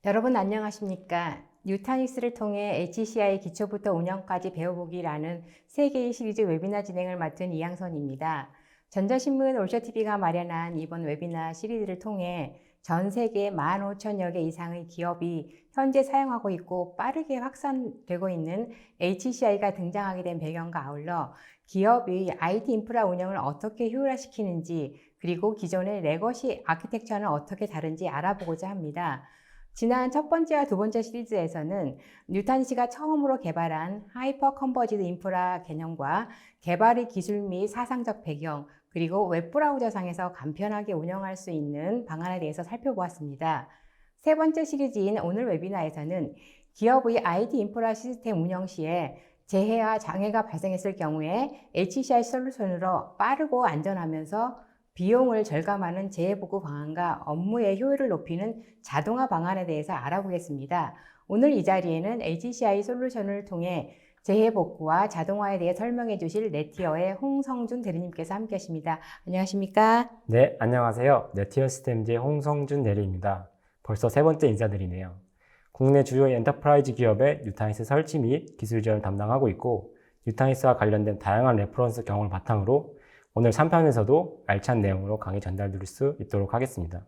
여러분 안녕하십니까? 뉴타닉스를 통해 HCI 기초부터 운영까지 배워보기라는 세 개의 시리즈 웨비나 진행을 맡은 이양선입니다. 전자신문 올쇼TV가 마련한 이번 웨비나 시리즈를 통해 전 세계 15,000여 개 이상의 기업이 현재 사용하고 있고 빠르게 확산되고 있는 HCI가 등장하게 된 배경과 아울러 기업의 IT 인프라 운영을 어떻게 효율화시키는지 그리고 기존의 레거시 아키텍처는 어떻게 다른지 알아보고자 합니다. 지난 첫 번째와 두 번째 시리즈에서는 뉴탄시가 처음으로 개발한 하이퍼 컨버지드 인프라 개념과 개발의 기술 및 사상적 배경, 그리고 웹브라우저상에서 간편하게 운영할 수 있는 방안에 대해서 살펴보았습니다. 세 번째 시리즈인 오늘 웨비나에서는 기업의 IT 인프라 시스템 운영 시에 재해와 장애가 발생했을 경우에 HCI 솔루션으로 빠르고 안전하면서 비용을 절감하는 재해복구 방안과 업무의 효율을 높이는 자동화 방안에 대해서 알아보겠습니다. 오늘 이 자리에는 HCI 솔루션을 통해 재해복구와 자동화에 대해 설명해 주실 네티어의 홍성준 대리님께서 함께 하십니다. 안녕하십니까? 네, 안녕하세요. 네티어 시스템즈의 홍성준 대리입니다. 벌써 세 번째 인사드리네요. 국내 주요 엔터프라이즈 기업의 뉴타닉스 설치 및 기술 지원을 담당하고 있고 뉴타닉스와 관련된 다양한 레퍼런스 경험을 바탕으로 오늘 3편에서도 알찬 내용으로 강의 전달드릴 수 있도록 하겠습니다.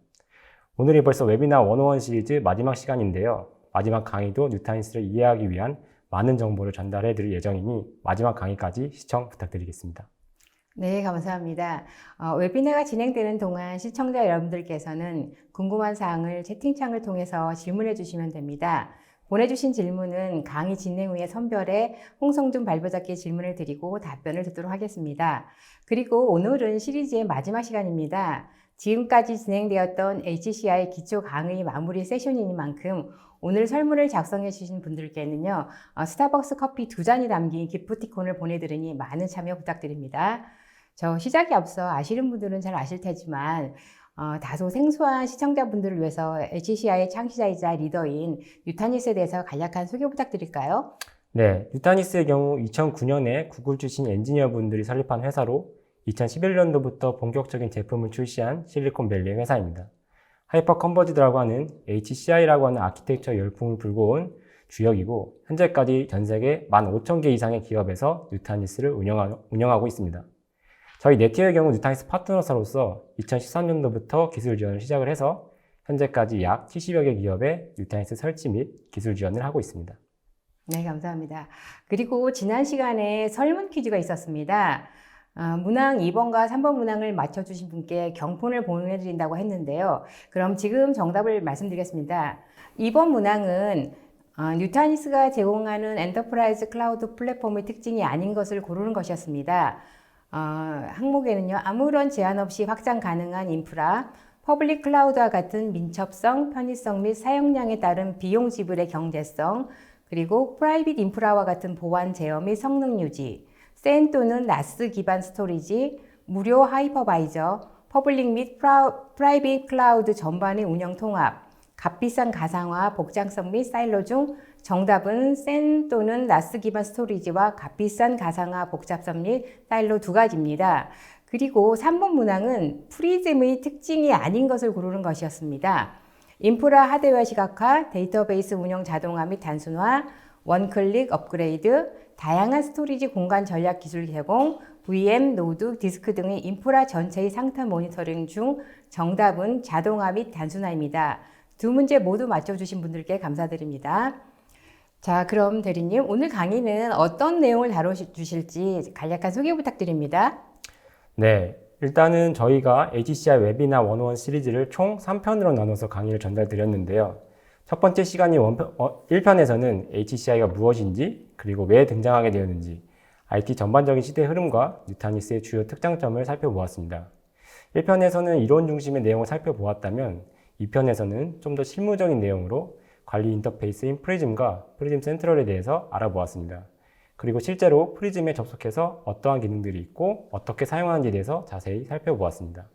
오늘이 벌써 웨비나 101 시리즈 마지막 시간인데요. 마지막 강의도 뉴타닉스를 이해하기 위한 많은 정보를 전달해 드릴 예정이니 마지막 강의까지 시청 부탁드리겠습니다. 네, 감사합니다. 웨비나가 진행되는 동안 시청자 여러분들께서는 궁금한 사항을 채팅창을 통해서 질문해 주시면 됩니다. 보내주신 질문은 강의 진행 후에 선별해 홍성준 발표자께 질문을 드리고 답변을 듣도록 하겠습니다. 그리고 오늘은 시리즈의 마지막 시간입니다. 지금까지 진행되었던 HCI 기초 강의 마무리 세션이니만큼 오늘 설문을 작성해 주신 분들께는요, 스타벅스 커피 2잔이 담긴 기프티콘을 보내드리니 많은 참여 부탁드립니다. 저 시작에 앞서 아시는 분들은 잘 아실 테지만 다소 생소한 시청자분들을 위해서 HCI의 창시자이자 리더인 뉴타닉스에 대해서 간략한 소개 부탁드릴까요? 네, 뉴타닉스의 경우 2009년에 구글 출신 엔지니어분들이 설립한 회사로 2011년도부터 본격적인 제품을 출시한 실리콘밸리의 회사입니다. 하이퍼 컨버지드라고 하는 HCI라고 하는 아키텍처 열풍을 불고 온 주역이고 현재까지 전 세계 15,000개 이상의 기업에서 뉴타닉스를 운영하고 있습니다. 저희 네티어의 경우 뉴타닉스 파트너사로서 2013년도부터 기술 지원을 시작을 해서 현재까지 약 70여 개 기업에 뉴타닉스 설치 및 기술 지원을 하고 있습니다. 네, 감사합니다. 그리고 지난 시간에 설문 퀴즈가 있었습니다. 문항 2번과 3번 문항을 맞춰주신 분께 경품을 보내드린다고 했는데요. 그럼 지금 정답을 말씀드리겠습니다. 2번 문항은 뉴타닉스가 제공하는 엔터프라이즈 클라우드 플랫폼의 특징이 아닌 것을 고르는 것이었습니다. 항목에는요, 아무런 제한 없이 확장 가능한 인프라, 퍼블릭 클라우드와 같은 민첩성, 편의성 및 사용량에 따른 비용 지불의 경제성, 그리고 프라이빗 인프라와 같은 보안 제어 및 성능 유지, 센 또는 나스 기반 스토리지, 무료 하이퍼바이저, 퍼블릭 및 프라이빗 클라우드 전반의 운영 통합, 값비싼 가상화, 복장성 및 사일로 중 정답은 센 또는 나스 기반 스토리지와 값비싼 가상화, 복잡성 및 사일로 두 가지입니다. 그리고 3번 문항은 프리즘의 특징이 아닌 것을 고르는 것이었습니다. 인프라 하드웨어 시각화, 데이터베이스 운영 자동화 및 단순화, 원클릭 업그레이드, 다양한 스토리지 공간 전략 기술 제공, VM, 노드, 디스크 등의 인프라 전체의 상태 모니터링 중 정답은 자동화 및 단순화입니다. 두 문제 모두 맞춰주신 분들께 감사드립니다. 자, 그럼 대리님, 오늘 강의는 어떤 내용을 다뤄주실지 간략한 소개 부탁드립니다. 네, 일단은 저희가 HCI 웨비나 101 시리즈를 총 3편으로 나눠서 강의를 전달드렸는데요. 첫 번째 시간이 1편에서는 HCI가 무엇인지, 그리고 왜 등장하게 되었는지, IT 전반적인 시대 흐름과 뉴타닉스의 주요 특장점을 살펴보았습니다. 1편에서는 이론 중심의 내용을 살펴보았다면 2편에서는 좀 더 실무적인 내용으로 관리 인터페이스인 프리즘과 프리즘 센트럴에 대해서 알아보았습니다. 그리고 실제로 프리즘에 접속해서 어떠한 기능들이 있고 어떻게 사용하는지에 대해서 자세히 살펴보았습니다.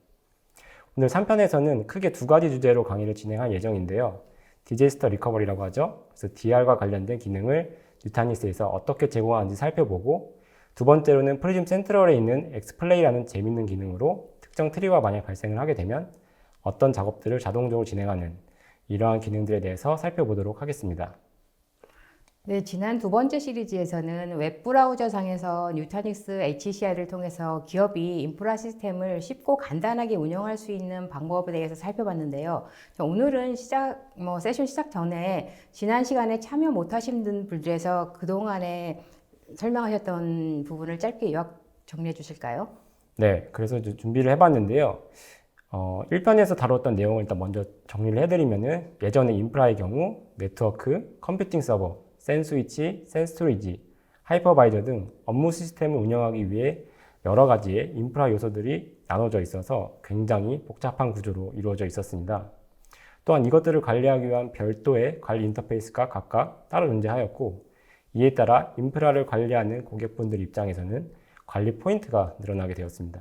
오늘 3편에서는 크게 두 가지 주제로 강의를 진행할 예정인데요. 디제스터 리커버리라고 하죠. 그래서 DR과 관련된 기능을 뉴타닉스에서 어떻게 제공하는지 살펴보고 두 번째로는 프리즘 센트럴에 있는 엑스플레이라는 재밌는 기능으로 특정 트리가 만약 발생을 하게 되면 어떤 작업들을 자동적으로 진행하는 이러한 기능들에 대해서 살펴보도록 하겠습니다. 네, 지난 두 번째 시리즈에서는 웹브라우저 상에서 누타닉스 HCI를 통해서 기업이 인프라 시스템을 쉽고 간단하게 운영할 수 있는 방법에 대해서 살펴봤는데요. 자, 오늘은 세션 시작 전에 지난 시간에 참여 못하신 분들에서 그동안에 설명하셨던 부분을 짧게 요약 정리해 주실까요? 네, 그래서 준비를 해봤는데요. 1편에서 다뤘던 내용을 일단 먼저 정리를 해드리면은 예전에 인프라의 경우 네트워크, 컴퓨팅 서버, 센 스위치, 센 스토리지, 하이퍼바이저 등 업무 시스템을 운영하기 위해 여러 가지의 인프라 요소들이 나눠져 있어서 굉장히 복잡한 구조로 이루어져 있었습니다. 또한 이것들을 관리하기 위한 별도의 관리 인터페이스가 각각 따로 존재하였고, 이에 따라 인프라를 관리하는 고객분들 입장에서는 관리 포인트가 늘어나게 되었습니다.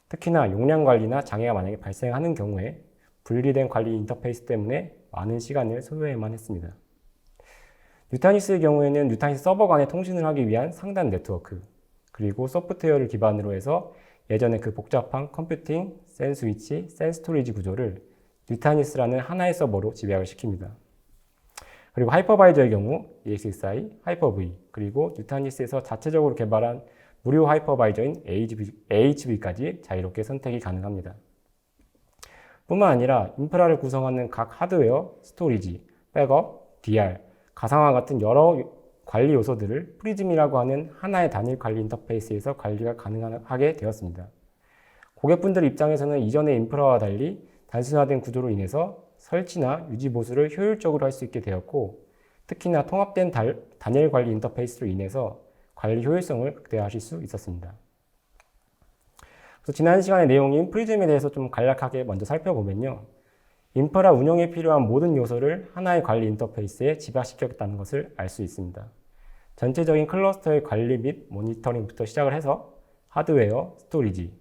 특히나 용량 관리나 장애가 만약에 발생하는 경우에 분리된 관리 인터페이스 때문에 많은 시간을 소요해야만 했습니다. 누타닉스의 경우에는 누타닉스 서버 간의 통신을 하기 위한 상단 네트워크, 그리고 소프트웨어를 기반으로 해서 예전에 그 복잡한 컴퓨팅, 센 스위치, 센 스토리지 구조를 누타닉스라는 하나의 서버로 집약을 시킵니다. 그리고 하이퍼바이저의 경우 EXXI, 하이퍼V, 그리고 누타닉스에서 자체적으로 개발한 무료 하이퍼바이저인 AHV까지 자유롭게 선택이 가능합니다. 뿐만 아니라 인프라를 구성하는 각 하드웨어, 스토리지, 백업, DR, 가상화 같은 여러 관리 요소들을 프리즘이라고 하는 하나의 단일 관리 인터페이스에서 관리가 가능하게 되었습니다. 고객분들 입장에서는 이전의 인프라와 달리 단순화된 구조로 인해서 설치나 유지 보수를 효율적으로 할 수 있게 되었고, 특히나 통합된 단일 관리 인터페이스로 인해서 관리 효율성을 극대화하실 수 있었습니다. 그래서 지난 시간의 내용인 프리즘에 대해서 좀 간략하게 먼저 살펴보면요. 인프라 운영에 필요한 모든 요소를 하나의 관리 인터페이스에 집약시켰다는 것을 알 수 있습니다. 전체적인 클러스터의 관리 및 모니터링부터 시작을 해서 하드웨어, 스토리지,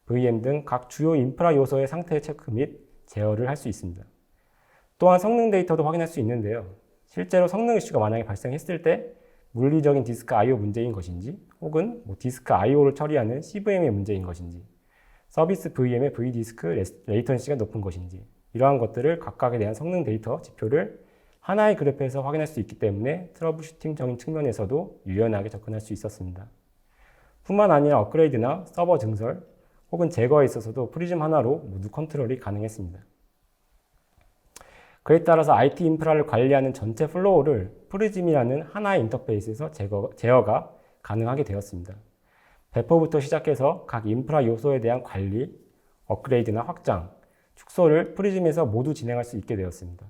VM 등 각 주요 인프라 요소의 상태 체크 및 제어를 할 수 있습니다. 또한 성능 데이터도 확인할 수 있는데요. 실제로 성능 이슈가 만약에 발생했을 때 물리적인 디스크 I/O 문제인 것인지, 혹은 디스크 I/O를 처리하는 CVM의 문제인 것인지, 서비스 VM의 V디스크 레이턴시가 높은 것인지, 이러한 것들을 각각에 대한 성능 데이터 지표를 하나의 그래프에서 확인할 수 있기 때문에 트러블슈팅적인 측면에서도 유연하게 접근할 수 있었습니다. 뿐만 아니라 업그레이드나 서버 증설 혹은 제거에 있어서도 프리즘 하나로 모두 컨트롤이 가능했습니다. 그에 따라서 IT 인프라를 관리하는 전체 플로우를 프리즘이라는 하나의 인터페이스에서 제어가 가능하게 되었습니다. 배포부터 시작해서 각 인프라 요소에 대한 관리, 업그레이드나 확장, 축소를 프리즘에서 모두 진행할 수 있게 되었습니다.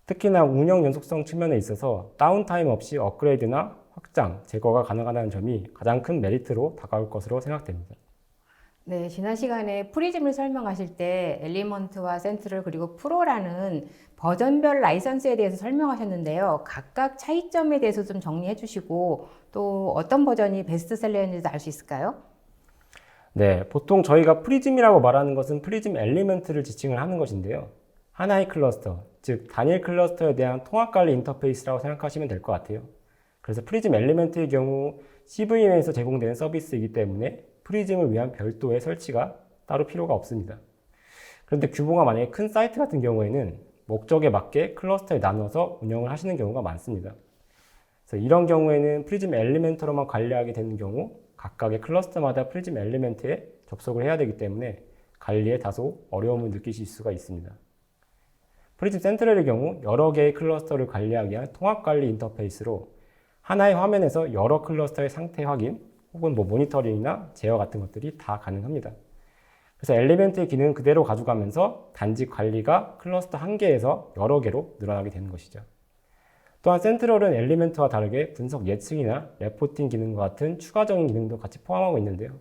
특히나 운영 연속성 측면에 있어서 다운타임 없이 업그레이드나 확장, 제거가 가능하다는 점이 가장 큰 메리트로 다가올 것으로 생각됩니다. 네, 지난 시간에 프리즘을 설명하실 때 엘리먼트와 센트럴 그리고 프로라는 버전별 라이선스에 대해서 설명하셨는데요. 각각 차이점에 대해서 좀 정리해 주시고 또 어떤 버전이 베스트셀러인지도 알 수 있을까요? 네, 보통 저희가 프리즘이라고 말하는 것은 프리즘 엘리먼트를 지칭을 하는 것인데요. 하나의 클러스터, 즉 단일 클러스터에 대한 통합관리 인터페이스라고 생각하시면 될 것 같아요. 그래서 프리즘 엘리먼트의 경우 CVM에서 제공되는 서비스이기 때문에 프리즘을 위한 별도의 설치가 따로 필요가 없습니다. 그런데 규모가 만약에 큰 사이트 같은 경우에는 목적에 맞게 클러스터에 나눠서 운영을 하시는 경우가 많습니다. 그래서 이런 경우에는 프리즘 엘리멘트로만 관리하게 되는 경우 각각의 클러스터마다 프리즘 엘리멘트에 접속을 해야 되기 때문에 관리에 다소 어려움을 느끼실 수가 있습니다. 프리즘 센트럴의 경우 여러 개의 클러스터를 관리하기 위한 통합관리 인터페이스로 하나의 화면에서 여러 클러스터의 상태 확인 혹은 모니터링이나 제어 같은 것들이 다 가능합니다. 그래서 엘리멘트의 기능은 그대로 가져가면서 단지 관리가 클러스터 한 개에서 여러 개로 늘어나게 되는 것이죠. 또한 센트럴은 엘리멘트와 다르게 분석 예측이나 레포팅 기능과 같은 추가적인 기능도 같이 포함하고 있는데요.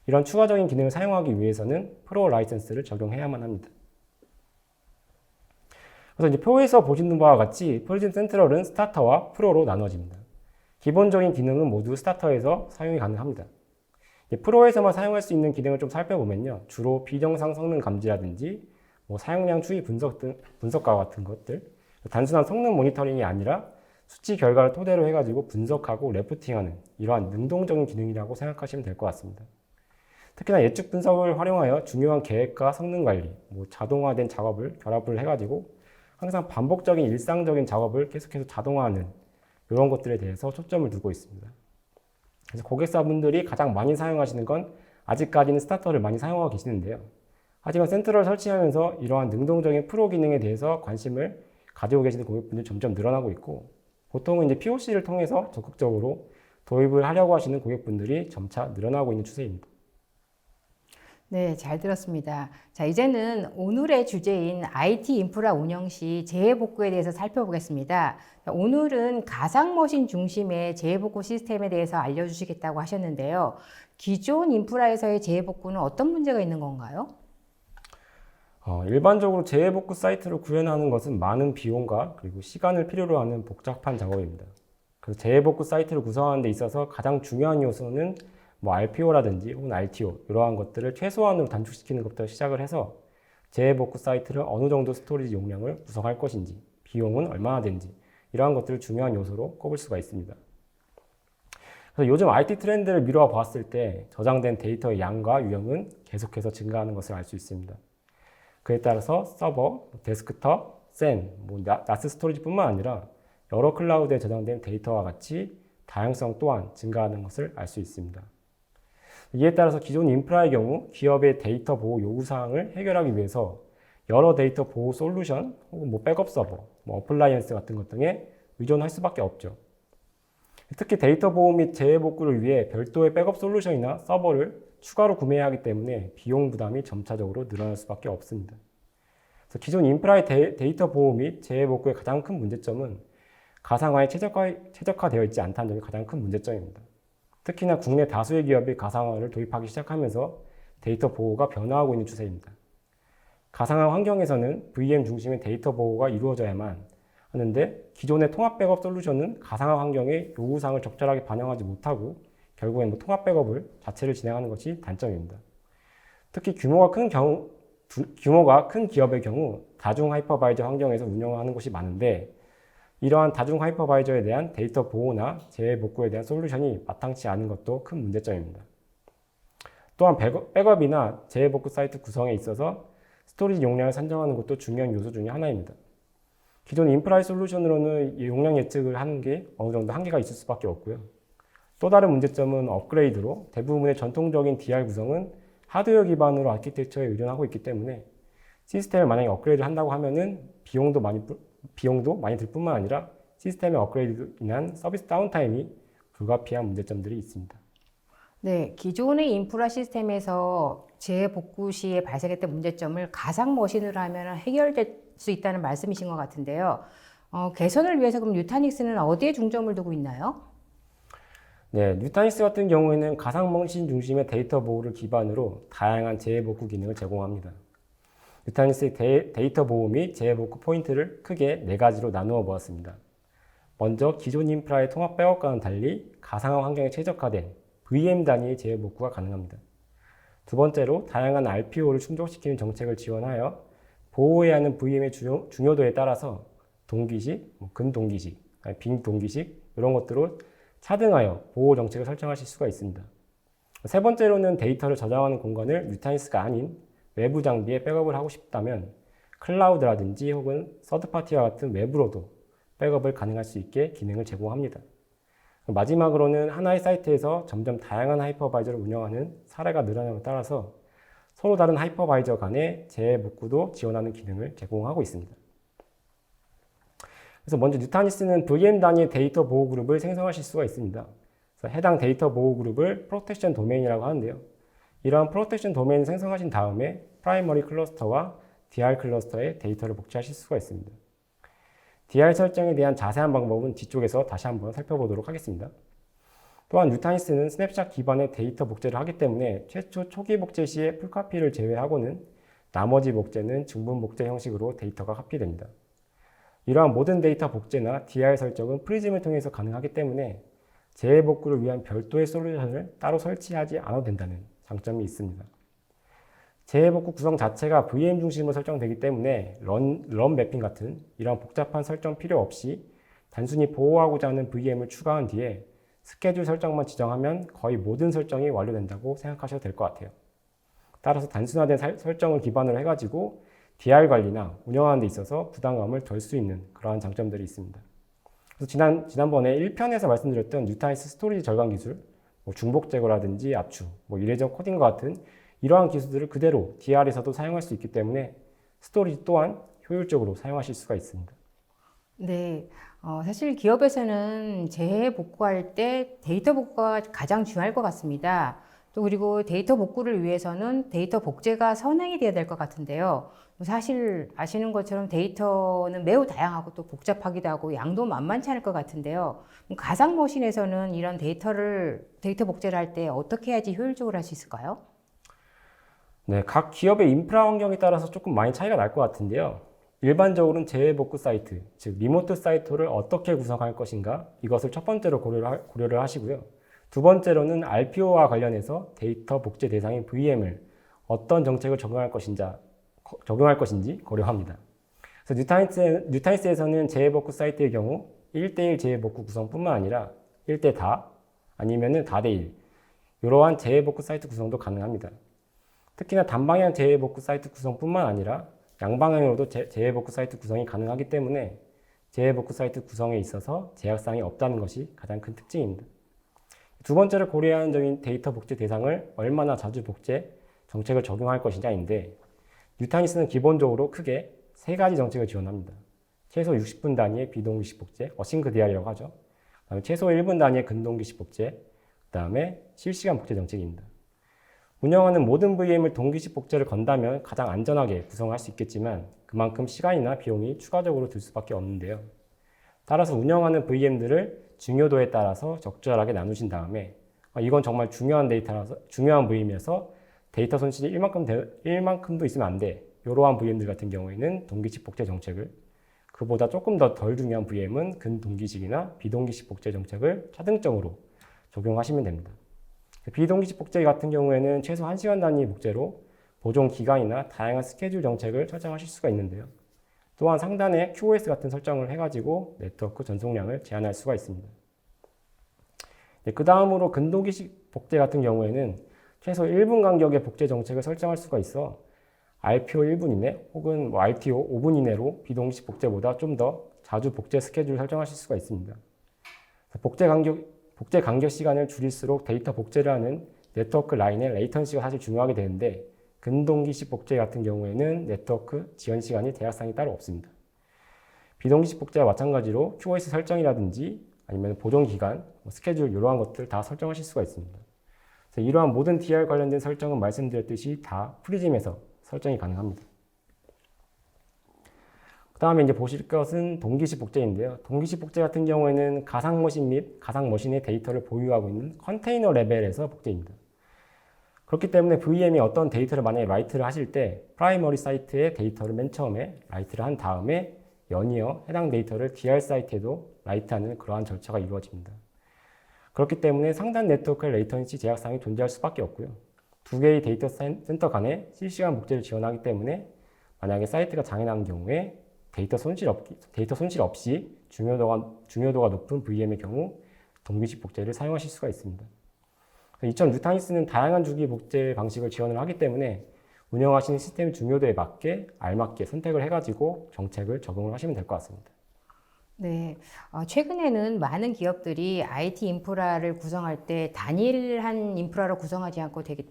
이런 추가적인 기능을 사용하기 위해서는 프로 라이선스를 적용해야만 합니다. 그래서 이제 표에서 보시는 바와 같이 프리즘 센트럴은 스타터와 프로로 나눠집니다. 기본적인 기능은 모두 스타터에서 사용이 가능합니다. 프로에서만 사용할 수 있는 기능을 좀 살펴보면요. 주로 비정상 성능 감지라든지 사용량 추이 분석과 같은 것들, 단순한 성능 모니터링이 아니라 수치 결과를 토대로 해가지고 분석하고 레포팅하는 이러한 능동적인 기능이라고 생각하시면 될 것 같습니다. 특히나 예측 분석을 활용하여 중요한 계획과 성능 관리, 자동화된 작업을 결합을 해가지고 항상 반복적인 일상적인 작업을 계속해서 자동화하는 이런 것들에 대해서 초점을 두고 있습니다. 그래서 고객사분들이 가장 많이 사용하시는 건 아직까지는 스타터를 많이 사용하고 계시는데요. 하지만 센트럴 설치하면서 이러한 능동적인 프로 기능에 대해서 관심을 가지고 계시는 고객분들이 점점 늘어나고 있고, 보통은 이제 POC를 통해서 적극적으로 도입을 하려고 하시는 고객분들이 점차 늘어나고 있는 추세입니다. 네, 잘 들었습니다. 자, 이제는 오늘의 주제인 IT 인프라 운영 시 재해복구에 대해서 살펴보겠습니다. 자, 오늘은 가상머신 중심의 재해복구 시스템에 대해서 알려주시겠다고 하셨는데요. 기존 인프라에서의 재해복구는 어떤 문제가 있는 건가요? 일반적으로 재해복구 사이트를 구현하는 것은 많은 비용과 그리고 시간을 필요로 하는 복잡한 작업입니다. 그래서 재해복구 사이트를 구성하는 데 있어서 가장 중요한 요소는 RPO라든지 혹은 RTO 이러한 것들을 최소한으로 단축시키는 것부터 시작을 해서 재해복구 사이트를 어느 정도 스토리지 용량을 구성할 것인지, 비용은 얼마나 되는지 이러한 것들을 중요한 요소로 꼽을 수가 있습니다. 그래서 요즘 IT 트렌드를 미루어 봤을 때 저장된 데이터의 양과 유형은 계속해서 증가하는 것을 알 수 있습니다. 그에 따라서 서버, 데스크톱, 샌, 나스 스토리지뿐만 아니라 여러 클라우드에 저장된 데이터와 같이 다양성 또한 증가하는 것을 알 수 있습니다. 이에 따라서 기존 인프라의 경우 기업의 데이터 보호 요구사항을 해결하기 위해서 여러 데이터 보호 솔루션 혹은 백업 서버, 어플라이언스 같은 것 등에 의존할 수밖에 없죠. 특히 데이터 보호 및 재해복구를 위해 별도의 백업 솔루션이나 서버를 추가로 구매해야 하기 때문에 비용 부담이 점차적으로 늘어날 수밖에 없습니다. 그래서 기존 인프라의 데이터 보호 및 재해복구의 가장 큰 문제점은 가상화에 최적화되어 있지 않다는 점이 가장 큰 문제점입니다. 특히나 국내 다수의 기업이 가상화를 도입하기 시작하면서 데이터 보호가 변화하고 있는 추세입니다. 가상화 환경에서는 VM 중심의 데이터 보호가 이루어져야만 하는데 기존의 통합 백업 솔루션은 가상화 환경의 요구사항을 적절하게 반영하지 못하고 결국엔 통합 백업을 자체를 진행하는 것이 단점입니다. 특히 규모가 큰 기업의 경우 다중 하이퍼바이저 환경에서 운영하는 곳이 많은데 이러한 다중 하이퍼바이저에 대한 데이터 보호나 재해복구에 대한 솔루션이 마땅치 않은 것도 큰 문제점입니다. 또한 백업이나 재해복구 사이트 구성에 있어서 스토리지 용량을 산정하는 것도 중요한 요소 중에 하나입니다. 기존 인프라의 솔루션으로는 용량 예측을 하는 게 어느 정도 한계가 있을 수밖에 없고요. 또 다른 문제점은 업그레이드로 대부분의 전통적인 DR 구성은 하드웨어 기반으로 아키텍처에 의존하고 있기 때문에 시스템을 만약에 업그레이드를 한다고 하면은 비용도 많이 들 뿐만 아니라 시스템의 업그레이드로 인한 서비스 다운타임이 불가피한 문제점들이 있습니다. 네, 기존의 인프라 시스템에서 재복구 시에 발생했던 문제점을 가상머신으로 하면 해결될 수 있다는 말씀이신 것 같은데요. 개선을 위해서 그럼 뉴타닉스는 어디에 중점을 두고 있나요? 네, 뉴타닉스 같은 경우에는 가상머신 중심의 데이터 보호를 기반으로 다양한 재해복구 기능을 제공합니다. 뉴타닉스의 데이터 보호 및 재해복구 포인트를 크게 4가지로 나누어 보았습니다. 먼저 기존 인프라의 통합 백업과는 달리 가상화 환경에 최적화된 VM 단위의 재해복구가 가능합니다. 두 번째로 다양한 RPO를 충족시키는 정책을 지원하여 보호해야 하는 VM의 중요도에 따라서 동기식, 근동기식, 빈동기식 이런 것들로 차등하여 보호 정책을 설정하실 수가 있습니다. 세 번째로는 데이터를 저장하는 공간을 뉴타닉스가 아닌 외부 장비에 백업을 하고 싶다면 클라우드라든지 혹은 서드파티와 같은 외부로도 백업을 가능할 수 있게 기능을 제공합니다. 마지막으로는 하나의 사이트에서 점점 다양한 하이퍼바이저를 운영하는 사례가 늘어남에 따라서 서로 다른 하이퍼바이저 간의 재복구도 지원하는 기능을 제공하고 있습니다. 그래서 먼저 뉴타닉스는 VM 단위의 데이터 보호 그룹을 생성하실 수가 있습니다. 그래서 해당 데이터 보호 그룹을 프로텍션 도메인이라고 하는데요. 이러한 프로텍션 도메인을 생성하신 다음에 프라이머리 클러스터와 DR 클러스터에 데이터를 복제하실 수가 있습니다. DR 설정에 대한 자세한 방법은 뒤쪽에서 다시 한번 살펴보도록 하겠습니다. 또한 뉴타닉스는 스냅샷 기반의 데이터 복제를 하기 때문에 최초 초기 복제 시에 풀카피를 제외하고는 나머지 복제는 중분 복제 형식으로 데이터가 카피됩니다. 이러한 모든 데이터 복제나 DR 설정은 프리즘을 통해서 가능하기 때문에 재해복구를 위한 별도의 솔루션을 따로 설치하지 않아도 된다는 장점이 있습니다. 재해복구 구성 자체가 VM 중심으로 설정되기 때문에 런 매핑 같은 이러한 복잡한 설정 필요 없이 단순히 보호하고자 하는 VM을 추가한 뒤에 스케줄 설정만 지정하면 거의 모든 설정이 완료된다고 생각하셔도 될 것 같아요. 따라서 단순화된 설정을 기반으로 해가지고 DR 관리나 운영하는 데 있어서 부담감을 덜 수 있는 그러한 장점들이 있습니다. 그래서 지난번에 1편에서 말씀드렸던 뉴타니스 스토리지 절감 기술, 중복 제거라든지 압축, 이례적 코딩과 같은 이러한 기술들을 그대로 DR에서도 사용할 수 있기 때문에 스토리지 또한 효율적으로 사용하실 수가 있습니다. 네, 사실 기업에서는 재복구할 때 데이터 복구가 가장 중요할 것 같습니다. 또 그리고 데이터 복구를 위해서는 데이터 복제가 선행이 돼야 될 것 같은데요. 사실 아시는 것처럼 데이터는 매우 다양하고 또 복잡하기도 하고 양도 만만치 않을 것 같은데요. 가상머신에서는 이런 데이터 복제를 할 때 어떻게 해야지 효율적으로 할 수 있을까요? 네, 각 기업의 인프라 환경에 따라서 조금 많이 차이가 날 것 같은데요. 일반적으로는 재복구 사이트, 즉 리모트 사이트를 어떻게 구성할 것인가 이것을 첫 번째로 고려를 하시고요. 두 번째로는 RPO와 관련해서 데이터 복제 대상인 VM을 어떤 정책을 적용할 것인지 고려합니다. 그래서 뉴타니스에서는 재복구 사이트의 경우 1대1 재복구 구성뿐만 아니라 1대 다 아니면은 다대1 이러한 재복구 사이트 구성도 가능합니다. 특히나 단방향 재복구 사이트 구성뿐만 아니라 양방향으로도 재복구 사이트 구성이 가능하기 때문에 재복구 사이트 구성에 있어서 제약사항이 없다는 것이 가장 큰 특징입니다. 두 번째로 고려하는 점인 데이터 복제 대상을 얼마나 자주 복제 정책을 적용할 것이냐인데 뉴타니스는 기본적으로 크게 세 가지 정책을 지원합니다. 최소 60분 단위의 비동기식 복제, 어싱크 DR이라고 하죠. 그다음에 최소 1분 단위의 근동기식 복제, 그다음에 실시간 복제 정책입니다. 운영하는 모든 VM을 동기식 복제를 건다면 가장 안전하게 구성할 수 있겠지만 그만큼 시간이나 비용이 추가적으로 들 수밖에 없는데요. 따라서 운영하는 VM들을 중요도에 따라서 적절하게 나누신 다음에 이건 정말 중요한 VM이어서 데이터 손실이 1만큼도 있으면 안 돼. 이러한 VM들 같은 경우에는 동기식 복제 정책을, 그보다 조금 더 덜 중요한 VM은 근동기식이나 비동기식 복제 정책을 차등점으로 적용하시면 됩니다. 비동기식 복제 같은 경우에는 최소 1시간 단위 복제로 보존 기간이나 다양한 스케줄 정책을 설정하실 수가 있는데요. 또한 상단에 QoS 같은 설정을 해가지고 네트워크 전송량을 제한할 수가 있습니다. 그 다음으로 근동기식 복제 같은 경우에는 최소 1분 간격의 복제 정책을 설정할 수가 있어 RPO 1분 이내 혹은 RTO 5분 이내로 비동기식 복제보다 좀 더 자주 복제 스케줄을 설정하실 수가 있습니다. 복제 간격 시간을 줄일수록 데이터 복제를 하는 네트워크 라인의 레이턴시가 사실 중요하게 되는데 근동기식 복제 같은 경우에는 네트워크 지연 시간이 제약사항이 따로 없습니다. 비동기식 복제와 마찬가지로 QoS 설정이라든지 아니면 보존 기간, 스케줄 이러한 것들 다 설정하실 수가 있습니다. 그래서 이러한 모든 DR 관련된 설정은 말씀드렸듯이 다 프리즘에서 설정이 가능합니다. 그 다음에 이제 보실 것은 동기식 복제인데요. 동기식 복제 같은 경우에는 가상머신 및 가상머신의 데이터를 보유하고 있는 컨테이너 레벨에서 복제입니다. 그렇기 때문에 VM이 어떤 데이터를 만약에 라이트를 하실 때 프라이머리 사이트에 데이터를 맨 처음에 라이트를 한 다음에 연이어 해당 데이터를 DR 사이트에도 라이트하는 그러한 절차가 이루어집니다. 그렇기 때문에 상단 네트워크의 레이턴시 제약사항이 존재할 수밖에 없고요. 두 개의 데이터 센터 간에 실시간 복제를 지원하기 때문에 만약에 사이트가 장애나는 경우에 데이터 손실 없이 중요도가 높은 VM의 경우 동기식 복제를 사용하실 수가 있습니다. 이처럼 뉴타니스는 다양한 주기 복제 방식을 지원을 하기 때문에 운영하시는 시스템 중요도에 맞게 알맞게 선택을 해가지고 정책을 적용을 하시면 될 것 같습니다. 네, 최근에는 많은 기업들이 IT 인프라를 구성할 때 단일한 인프라로 구성하지 않고 되게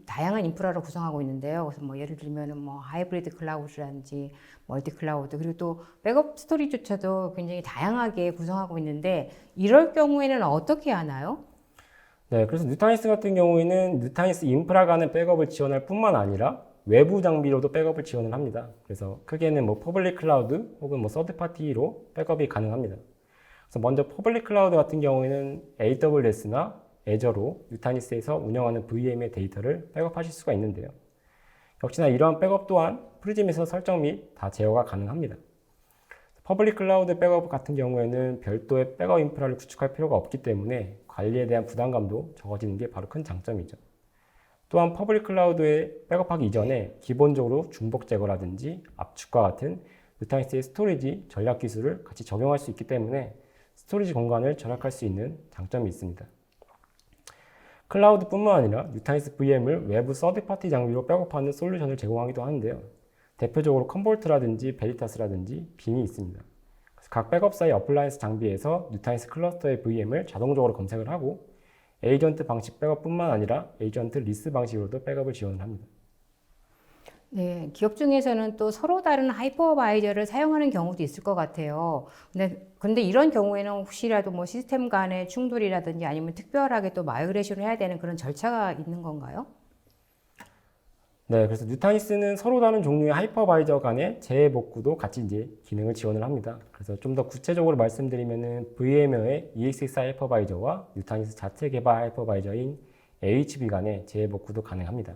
다양한 인프라로 구성하고 있는데요. 그래서 예를 들면은 하이브리드 클라우드라든지 멀티 클라우드 그리고 또 백업 스토리조차도 굉장히 다양하게 구성하고 있는데 이럴 경우에는 어떻게 하나요? 네, 그래서 뉴타니스 같은 경우에는 뉴타니스 인프라 간의 백업을 지원할 뿐만 아니라 외부 장비로도 백업을 지원을 합니다. 그래서 크게는 퍼블릭 클라우드 혹은 서드 파티로 백업이 가능합니다. 그래서 먼저 퍼블릭 클라우드 같은 경우에는 AWS나 애저로 뉴타니스에서 운영하는 VM의 데이터를 백업하실 수가 있는데요. 역시나 이러한 백업 또한 프리즘에서 설정 및 다 제어가 가능합니다. 퍼블릭 클라우드 백업 같은 경우에는 별도의 백업 인프라를 구축할 필요가 없기 때문에 관리에 대한 부담감도 적어지는 게 바로 큰 장점이죠. 또한 퍼블릭 클라우드에 백업하기 이전에 기본적으로 중복 제거라든지 압축과 같은 뉴타니스의 스토리지 전략 기술을 같이 적용할 수 있기 때문에 스토리지 공간을 절약할 수 있는 장점이 있습니다. 클라우드뿐만 아니라 뉴타니스 VM을 외부 서드파티 장비로 백업하는 솔루션을 제공하기도 하는데요. 대표적으로 컴볼트라든지 베리타스라든지 빔이 있습니다. 그래서 각 백업사의 어플라이언스 장비에서 뉴타니스 클러스터의 VM을 자동적으로 검색을 하고 에이전트 방식 백업뿐만 아니라 에이전트 리스 방식으로도 백업을 지원을 합니다. 네, 기업 중에서는 또 서로 다른 하이퍼바이저를 사용하는 경우도 있을 것 같아요. 근데 이런 경우에는 혹시라도 뭐 시스템 간의 충돌이라든지 아니면 특별하게 또 마이그레이션을 해야 되는 그런 절차가 있는 건가요? 네, 그래서 뉴타니스는 서로 다른 종류의 하이퍼바이저 간의 재복구도 같이 이제 기능을 지원을 합니다. 그래서 좀 더 구체적으로 말씀드리면은 VM웨어의 EXXI 하이퍼바이저와 뉴타니스 자체 개발 하이퍼바이저인 AHB 간의 재복구도 가능합니다.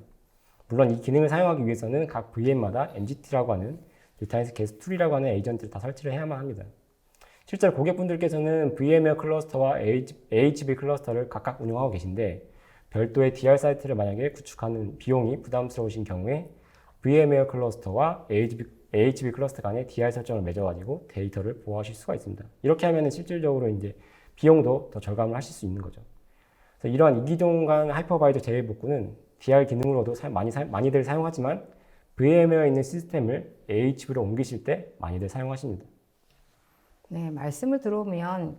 물론 이 기능을 사용하기 위해서는 각 VM마다 MGT라고 하는 뉴타니스 게스트 툴이라고 하는 에이전트를 다 설치를 해야만 합니다. 실제로 고객분들께서는 VM웨어 클러스터와 AHB 클러스터를 각각 운영하고 계신데 별도의 DR 사이트를 만약에 구축하는 비용이 부담스러우신 경우에 VM웨어 클러스터와 AHB 클러스터 간의 DR 설정을 맺어가지고 데이터를 보호하실 수가 있습니다. 이렇게 하면 실질적으로 이제 비용도 더 절감을 하실 수 있는 거죠. 그래서 이러한 이기종 간 하이퍼바이저 재복구는 DR 기능으로도 많이들 사용하지만 VM웨어에 있는 시스템을 AHB로 옮기실 때 많이들 사용하십니다. 네, 말씀을 들어보면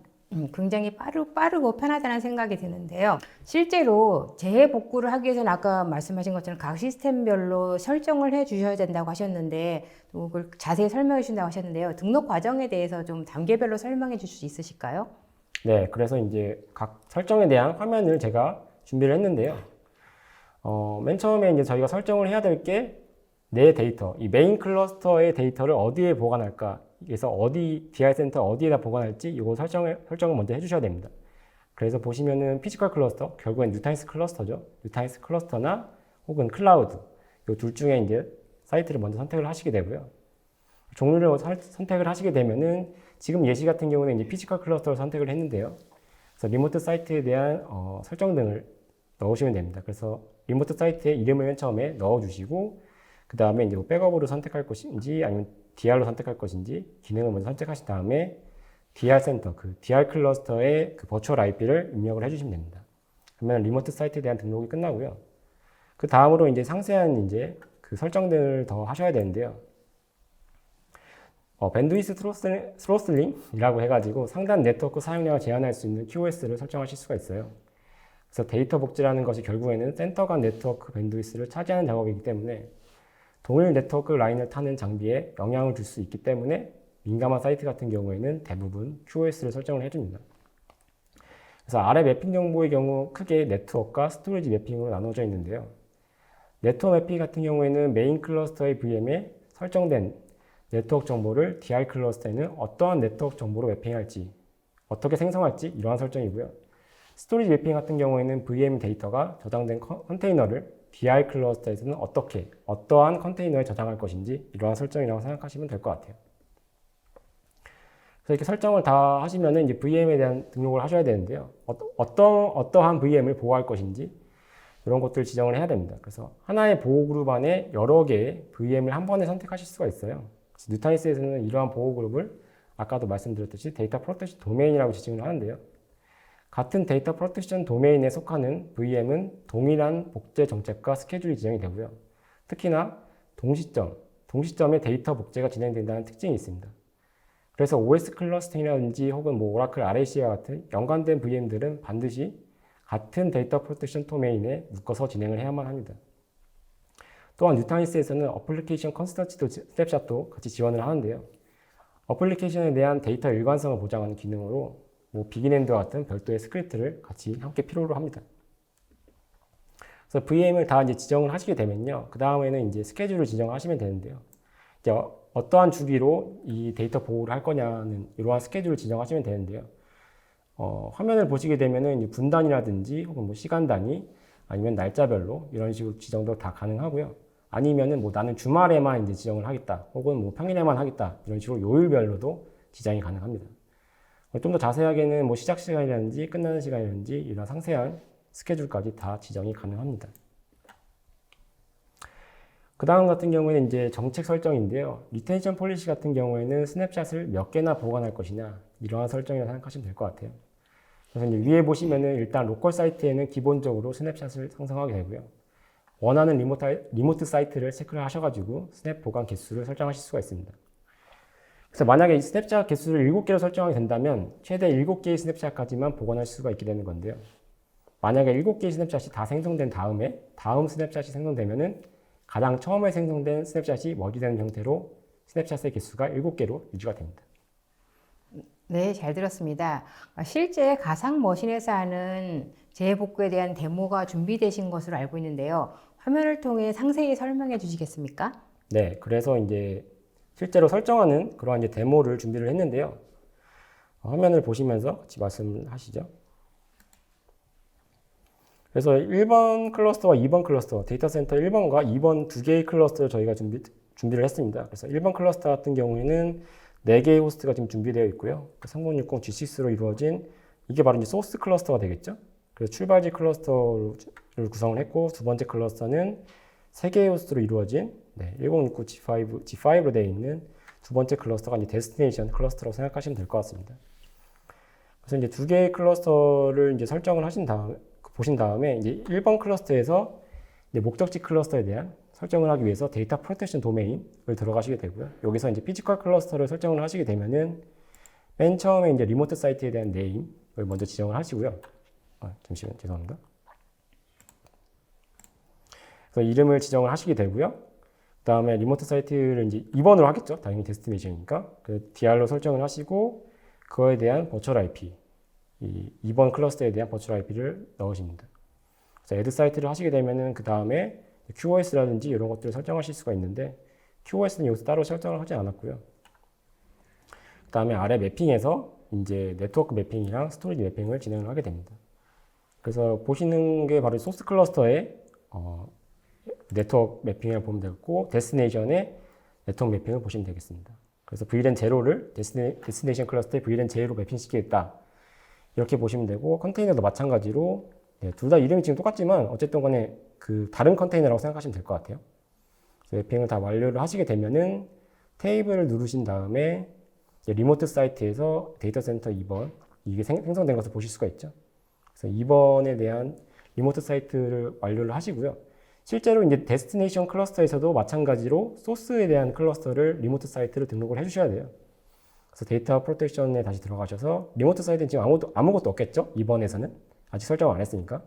굉장히 빠르고 편하다는 생각이 드는데요. 실제로 재복구를 하기 위해서는 아까 말씀하신 것처럼 각 시스템별로 설정을 해 주셔야 된다고 하셨는데 또 그걸 자세히 설명해 주신다고 하셨는데요. 등록 과정에 대해서 좀 단계별로 설명해 주실 수 있으실까요? 네, 그래서 이제 각 설정에 대한 화면을 제가 준비를 했는데요. 맨 처음에 이제 저희가 설정을 해야 될 게 내 데이터, 이 메인 클러스터의 데이터를 어디에 보관할까? 그래서 DR 센터 어디에다 보관할지 이거 설정을 먼저 해주셔야 됩니다. 그래서 보시면은 피지컬 클러스터, 결국엔 뉴타니스 클러스터죠. 뉴타니스 클러스터나 혹은 클라우드, 이 둘 중에 이제 사이트를 먼저 선택을 하시게 되고요. 종류를 선택을 하시게 되면은 지금 예시 같은 경우는 이제 피지컬 클러스터를 선택을 했는데요. 그래서 리모트 사이트에 대한 설정 등을 넣으시면 됩니다. 그래서 리모트 사이트의 이름을 맨 처음에 넣어주시고 그 다음에 이제 백업으로 선택할 것인지 아니면 DR로 선택할 것인지 기능을 먼저 선택하신 다음에 DR 센터, 그 DR 클러스터의 그 버추얼 IP를 입력을 해주시면 됩니다. 그러면 리모트 사이트에 대한 등록이 끝나고요. 그 다음으로 이제 상세한 이제 그 설정들을 더 하셔야 되는데요. 밴드위스 스로슬링이라고 해가지고 상단 네트워크 사용량을 제한할 수 있는 QoS를 설정하실 수가 있어요. 그래서 데이터 복제라는 것이 결국에는 센터 간 네트워크 밴드위스를 차지하는 작업이기 때문에 동일 네트워크 라인을 타는 장비에 영향을 줄 수 있기 때문에 민감한 사이트 같은 경우에는 대부분 QoS를 설정을 해줍니다. 그래서 아래 매핑 정보의 경우 크게 네트워크와 스토리지 매핑으로 나눠져 있는데요. 네트워크 매핑 같은 경우에는 메인 클러스터의 VM에 설정된 네트워크 정보를 DR 클러스터에는 어떠한 네트워크 정보로 매핑할지, 어떻게 생성할지 이러한 설정이고요. 스토리지 매핑 같은 경우에는 VM 데이터가 저장된 컨테이너를 DR 클러스터에서는 어떠한 컨테이너에 저장할 것인지 이러한 설정이라고 생각하시면 될 것 같아요. 그래서 이렇게 설정을 다 하시면은 이제 VM에 대한 등록을 하셔야 되는데요. 어떠한 VM을 보호할 것인지 이런 것들을 지정을 해야 됩니다. 그래서 하나의 보호 그룹 안에 여러 개의 VM을 한 번에 선택하실 수가 있어요. 그래서 뉴타니스에서는 이러한 보호 그룹을 아까도 말씀드렸듯이 데이터 프로텍션 도메인이라고 지칭을 하는데요. 같은 데이터 프로텍션 도메인에 속하는 VM은 동일한 복제 정책과 스케줄이 지정이 되고요. 특히나 동시점에 데이터 복제가 진행된다는 특징이 있습니다. 그래서 OS 클러스팅이라든지 혹은 오라클 RAC와 같은 연관된 VM들은 반드시 같은 데이터 프로텍션 도메인에 묶어서 진행을 해야만 합니다. 또한 뉴타니스에서는 어플리케이션 컨스턴트 스냅샷도 같이 지원을 하는데요. 어플리케이션에 대한 데이터 일관성을 보장하는 기능으로 비긴엔드와 같은 별도의 스크립트를 같이 함께 필요로 합니다. 그래서 VM을 다 이제 지정을 하시게 되면요. 그 다음에는 이제 스케줄을 지정하시면 되는데요. 이제 어떠한 주기로 이 데이터 보호를 할 거냐는 이러한 스케줄을 지정하시면 되는데요. 화면을 보시게 되면은 이제 분단이라든지 혹은 시간 단위 아니면 날짜별로 이런 식으로 지정도 다 가능하고요. 아니면은 나는 주말에만 이제 지정을 하겠다 혹은 평일에만 하겠다 이런 식으로 요일별로도 지정이 가능합니다. 좀 더 자세하게는 시작 시간이라든지 끝나는 시간이라든지 이런 상세한 스케줄까지 다 지정이 가능합니다. 그 다음 같은 경우에는 이제 정책 설정인데요. 리텐션 폴리시 같은 경우에는 스냅샷을 몇 개나 보관할 것이냐 이러한 설정이라고 생각하시면 될 것 같아요. 그래서 이제 위에 보시면은 일단 로컬 사이트에는 기본적으로 스냅샷을 생성하게 되고요. 원하는 리모트 사이트를 체크를 하셔가지고 스냅 보관 개수를 설정하실 수가 있습니다. 그래서 만약에 이 스냅샷 개수를 7개로 설정하게 된다면 최대 7개의 스냅샷까지만 보관할 수가 있게 되는 건데요. 만약에 7개의 스냅샷이 다 생성된 다음에 다음 스냅샷이 생성되면은 가장 처음에 생성된 스냅샷이 머지되는 형태로 스냅샷의 개수가 7개로 유지가 됩니다. 네, 잘 들었습니다. 실제 가상 머신에서 하는 재복구에 대한 데모가 준비되신 것으로 알고 있는데요. 화면을 통해 상세히 설명해 주시겠습니까? 네, 그래서 이제 실제로 설정하는 그러한 이제 데모를 준비를 했는데요. 화면을 보시면서 같이 말씀하시죠. 그래서 1번 클러스터와 2번 클러스터, 데이터 센터 1번과 2번 두 개의 클러스터를 저희가 준비를 했습니다. 그래서 1번 클러스터 같은 경우에는 4개의 호스트가 지금 준비되어 있고요. 3060 G6로 이루어진 이게 바로 이제 소스 클러스터가 되겠죠. 그래서 출발지 클러스터를 구성을 했고 두 번째 클러스터는 3개의 호스트로 이루어진 1069 G5로 되어 있는 두 번째 클러스터가 이제 데스티네이션 클러스터라고 생각하시면 될 것 같습니다. 그래서 이제 두 개의 클러스터를 이제 설정을 보신 다음에 이제 1번 클러스터에서 이제 목적지 클러스터에 대한 설정을 하기 위해서 데이터 프로텍션 도메인을 들어가시게 되고요. 여기서 이제 피지컬 클러스터를 설정을 하시게 되면은 맨 처음에 이제 리모트 사이트에 대한 네임을 먼저 지정을 하시고요. 잠시만요. 죄송합니다. 그래서 이름을 지정을 하시게 되고요. 그 다음에 리모트 사이트를 이제 2번으로 하겠죠. 당연히 데스티네이션이니까. 그 DR로 설정을 하시고 그거에 대한 버추얼 IP, 이 2번 클러스터에 대한 버추얼 IP를 넣으십니다. 그래서 애드 사이트를 하시게 되면은 그 다음에 QoS라든지 이런 것들을 설정하실 수가 있는데 QoS는 여기서 따로 설정을 하지 않았고요. 그 다음에 아래 매핑에서 이제 네트워크 매핑이랑 스토리지 매핑을 진행을 하게 됩니다. 그래서 보시는 게 바로 소스 클러스터의 네트워크 매핑을 보면 되겠고 데스티네이션의 네트워크 매핑을 보시면 되겠습니다. 그래서 VLAN 제로를 데스티네이션 클러스터에 VLAN 제로로 매핑시키겠다. 이렇게 보시면 되고 컨테이너도 마찬가지로 둘 다 이름이 지금 똑같지만 어쨌든 간에 그 다른 컨테이너라고 생각하시면 될 것 같아요. 매핑을 다 완료를 하시게 되면은 테이블을 누르신 다음에 리모트 사이트에서 데이터 센터 2번 이게 생성된 것을 보실 수가 있죠. 그래서 2번에 대한 리모트 사이트를 완료를 하시고요. 실제로 이제 데스티네이션 클러스터에서도 마찬가지로 소스에 대한 클러스터를 리모트 사이트를 등록을 해주셔야 돼요. 그래서 데이터 프로텍션에 다시 들어가셔서 리모트 사이트는 지금 아무것도 없겠죠? 2번에서는 아직 설정 안 했으니까.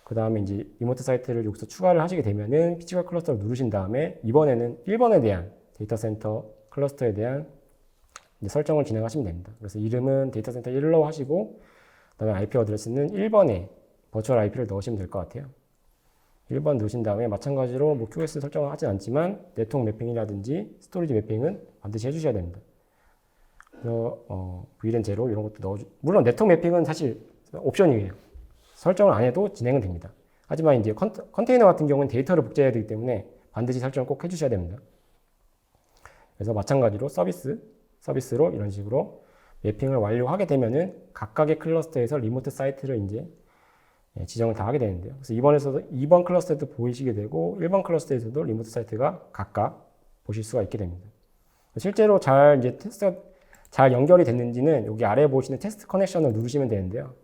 그 다음에 이제 리모트 사이트를 여기서 추가를 하시게 되면은 피지컬 클러스터를 누르신 다음에 이번에는 1번에 대한 데이터 센터 클러스터에 대한 이제 설정을 진행하시면 됩니다. 그래서 이름은 데이터 센터 1로 하시고 그다음에 IP 어드레스는 1번에 버추얼 IP를 넣으시면 될 것 같아요. 1번 넣으신 다음에 마찬가지로 뭐 QoS 설정을 하진 않지만 네트워크 매핑이라든지 스토리지 매핑은 반드시 해주셔야 됩니다. 그래서 VLAN 제로 이런 것도 물론 네트워크 매핑은 사실 옵션이에요. 설정을 안 해도 진행은 됩니다. 하지만 이제 컨테이너 같은 경우는 데이터를 복제해야 되기 때문에 반드시 설정을 꼭 해주셔야 됩니다. 그래서 마찬가지로 서비스로 이런 식으로 매핑을 완료하게 되면은 각각의 클러스터에서 리모트 사이트를 이제 지정을 다 하게 되는데요. 그래서 2번 클러스터에도 보이시게 되고 1번 클러스터에서도 리모트 사이트가 각각 보실 수가 있게 됩니다. 실제로 이제 테스트가 잘 연결이 됐는지는 여기 아래 보시는 테스트 커넥션을 누르시면 되는데요.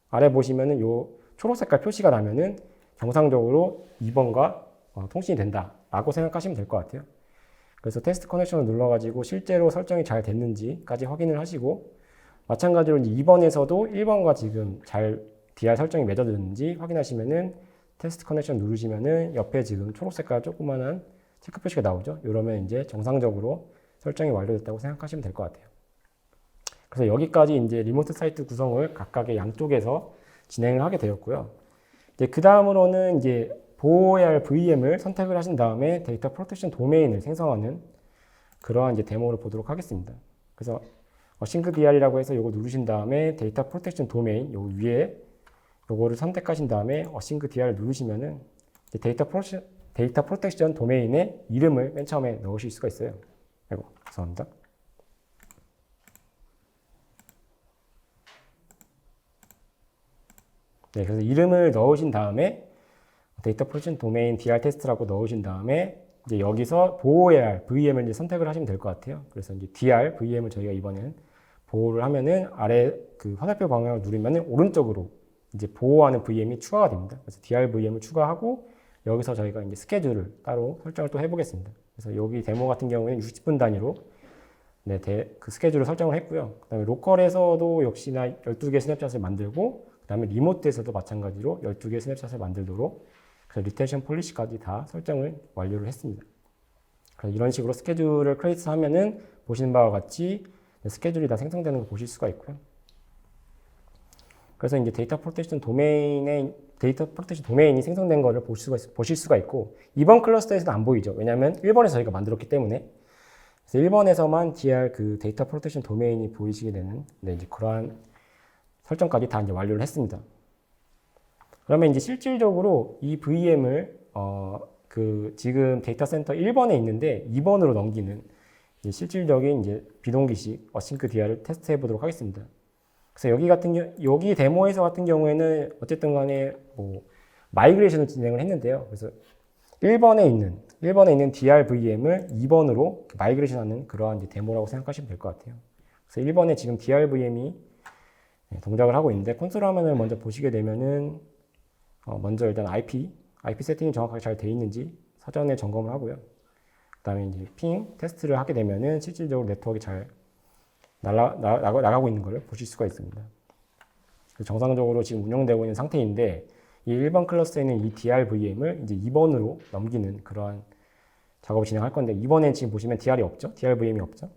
아래 보시면은 요 초록 색깔 표시가 나면은 정상적으로 2번과 통신이 된다라고 생각하시면 될 것 같아요. 그래서 테스트 커넥션을 눌러가지고 실제로 설정이 잘 됐는지까지 확인을 하시고 마찬가지로 이제 2번에서도 1번과 지금 잘 DR 설정이 맺어졌는지 확인하시면은 테스트 커넥션 누르시면은 옆에 지금 초록 색깔 조그만한 체크 표시가 나오죠. 이러면 이제 정상적으로 설정이 완료됐다고 생각하시면 될 것 같아요. 그래서 여기까지 이제 리모트 사이트 구성을 각각의 양쪽에서 진행을 하게 되었고요. 이제 그 다음으로는 이제 보호해야 할 VM을 선택을 하신 다음에 데이터 프로텍션 도메인을 생성하는 그러한 이제 데모를 보도록 하겠습니다. 그래서 싱크 DR이라고 해서 이거 누르신 다음에 데이터 프로텍션 도메인 요 위에 요거를 선택하신 다음에 싱크 DR을 누르시면은 데이터 프로텍션 도메인의 이름을 맨 처음에 넣으실 수가 있어요. 아이고, 죄송합니다. 네, 그래서 이름을 넣으신 다음에 데이터 프로텍션 도메인 DR 테스트라고 넣으신 다음에 이제 여기서 보호해야 할 VM을 이제 선택을 하시면 될 것 같아요. 그래서 이제 DR VM을 저희가 이번에는 보호를 하면은 아래 그 화살표 방향을 누르면은 오른쪽으로 이제 보호하는 VM이 추가가 됩니다. 그래서 DR VM을 추가하고 여기서 저희가 이제 스케줄을 따로 설정을 또 해보겠습니다. 그래서 여기 데모 같은 경우에는 60분 단위로 네, 그 스케줄을 설정을 했고요. 그 다음에 로컬에서도 역시나 12개 스냅샷을 만들고, 그 다음에 리모트에서도 마찬가지로 12개 스냅샷을 만들도록 그래서 리텐션 폴리시까지 다 설정을 완료를 했습니다. 그래서 이런 식으로 스케줄을 크리에이트 하면은 보시는 바와 같이 스케줄이 다 생성되는 걸 보실 수가 있고요. 그래서 이제 데이터 프로텍션 도메인이 생성된 거를 보실 수가 있고, 이번 클러스터에서는 안 보이죠. 왜냐하면 1번에서 저희가 만들었기 때문에. 그래서 1번에서만 DR 그 데이터 프로텍션 도메인이 보이시게 되는 이제 그러한 설정까지 다 이제 완료를 했습니다. 그러면 이제 실질적으로 이 VM을 지금 데이터 센터 1번에 있는데 2번으로 넘기는 실질적인 이제 비동기식 어싱크 DR을 테스트해 보도록 하겠습니다. 그래서 여기 데모에서 같은 경우에는 어쨌든 간에 마이그레이션을 진행을 했는데요. 그래서 1번에 있는 DR VM을 2번으로 마이그레이션 하는 그러한 이제 데모라고 생각하시면 될 것 같아요. 그래서 1번에 지금 DR VM이 동작을 하고 있는데 콘솔 화면을 먼저 보시게 되면은 먼저 일단 IP 세팅이 정확하게 잘 되어 있는지 사전에 점검을 하고요. 그 다음에 이제 핑 테스트를 하게 되면은 실질적으로 네트워크가 잘 나가고 있는 걸 보실 수가 있습니다. 정상적으로 지금 운영되고 있는 상태인데 이 1번 클러스터에 있는 이 DR VM을 이제 2번으로 넘기는 그러한 작업을 진행할 건데 이번엔 지금 보시면 DR이 없죠? DR VM이 없죠?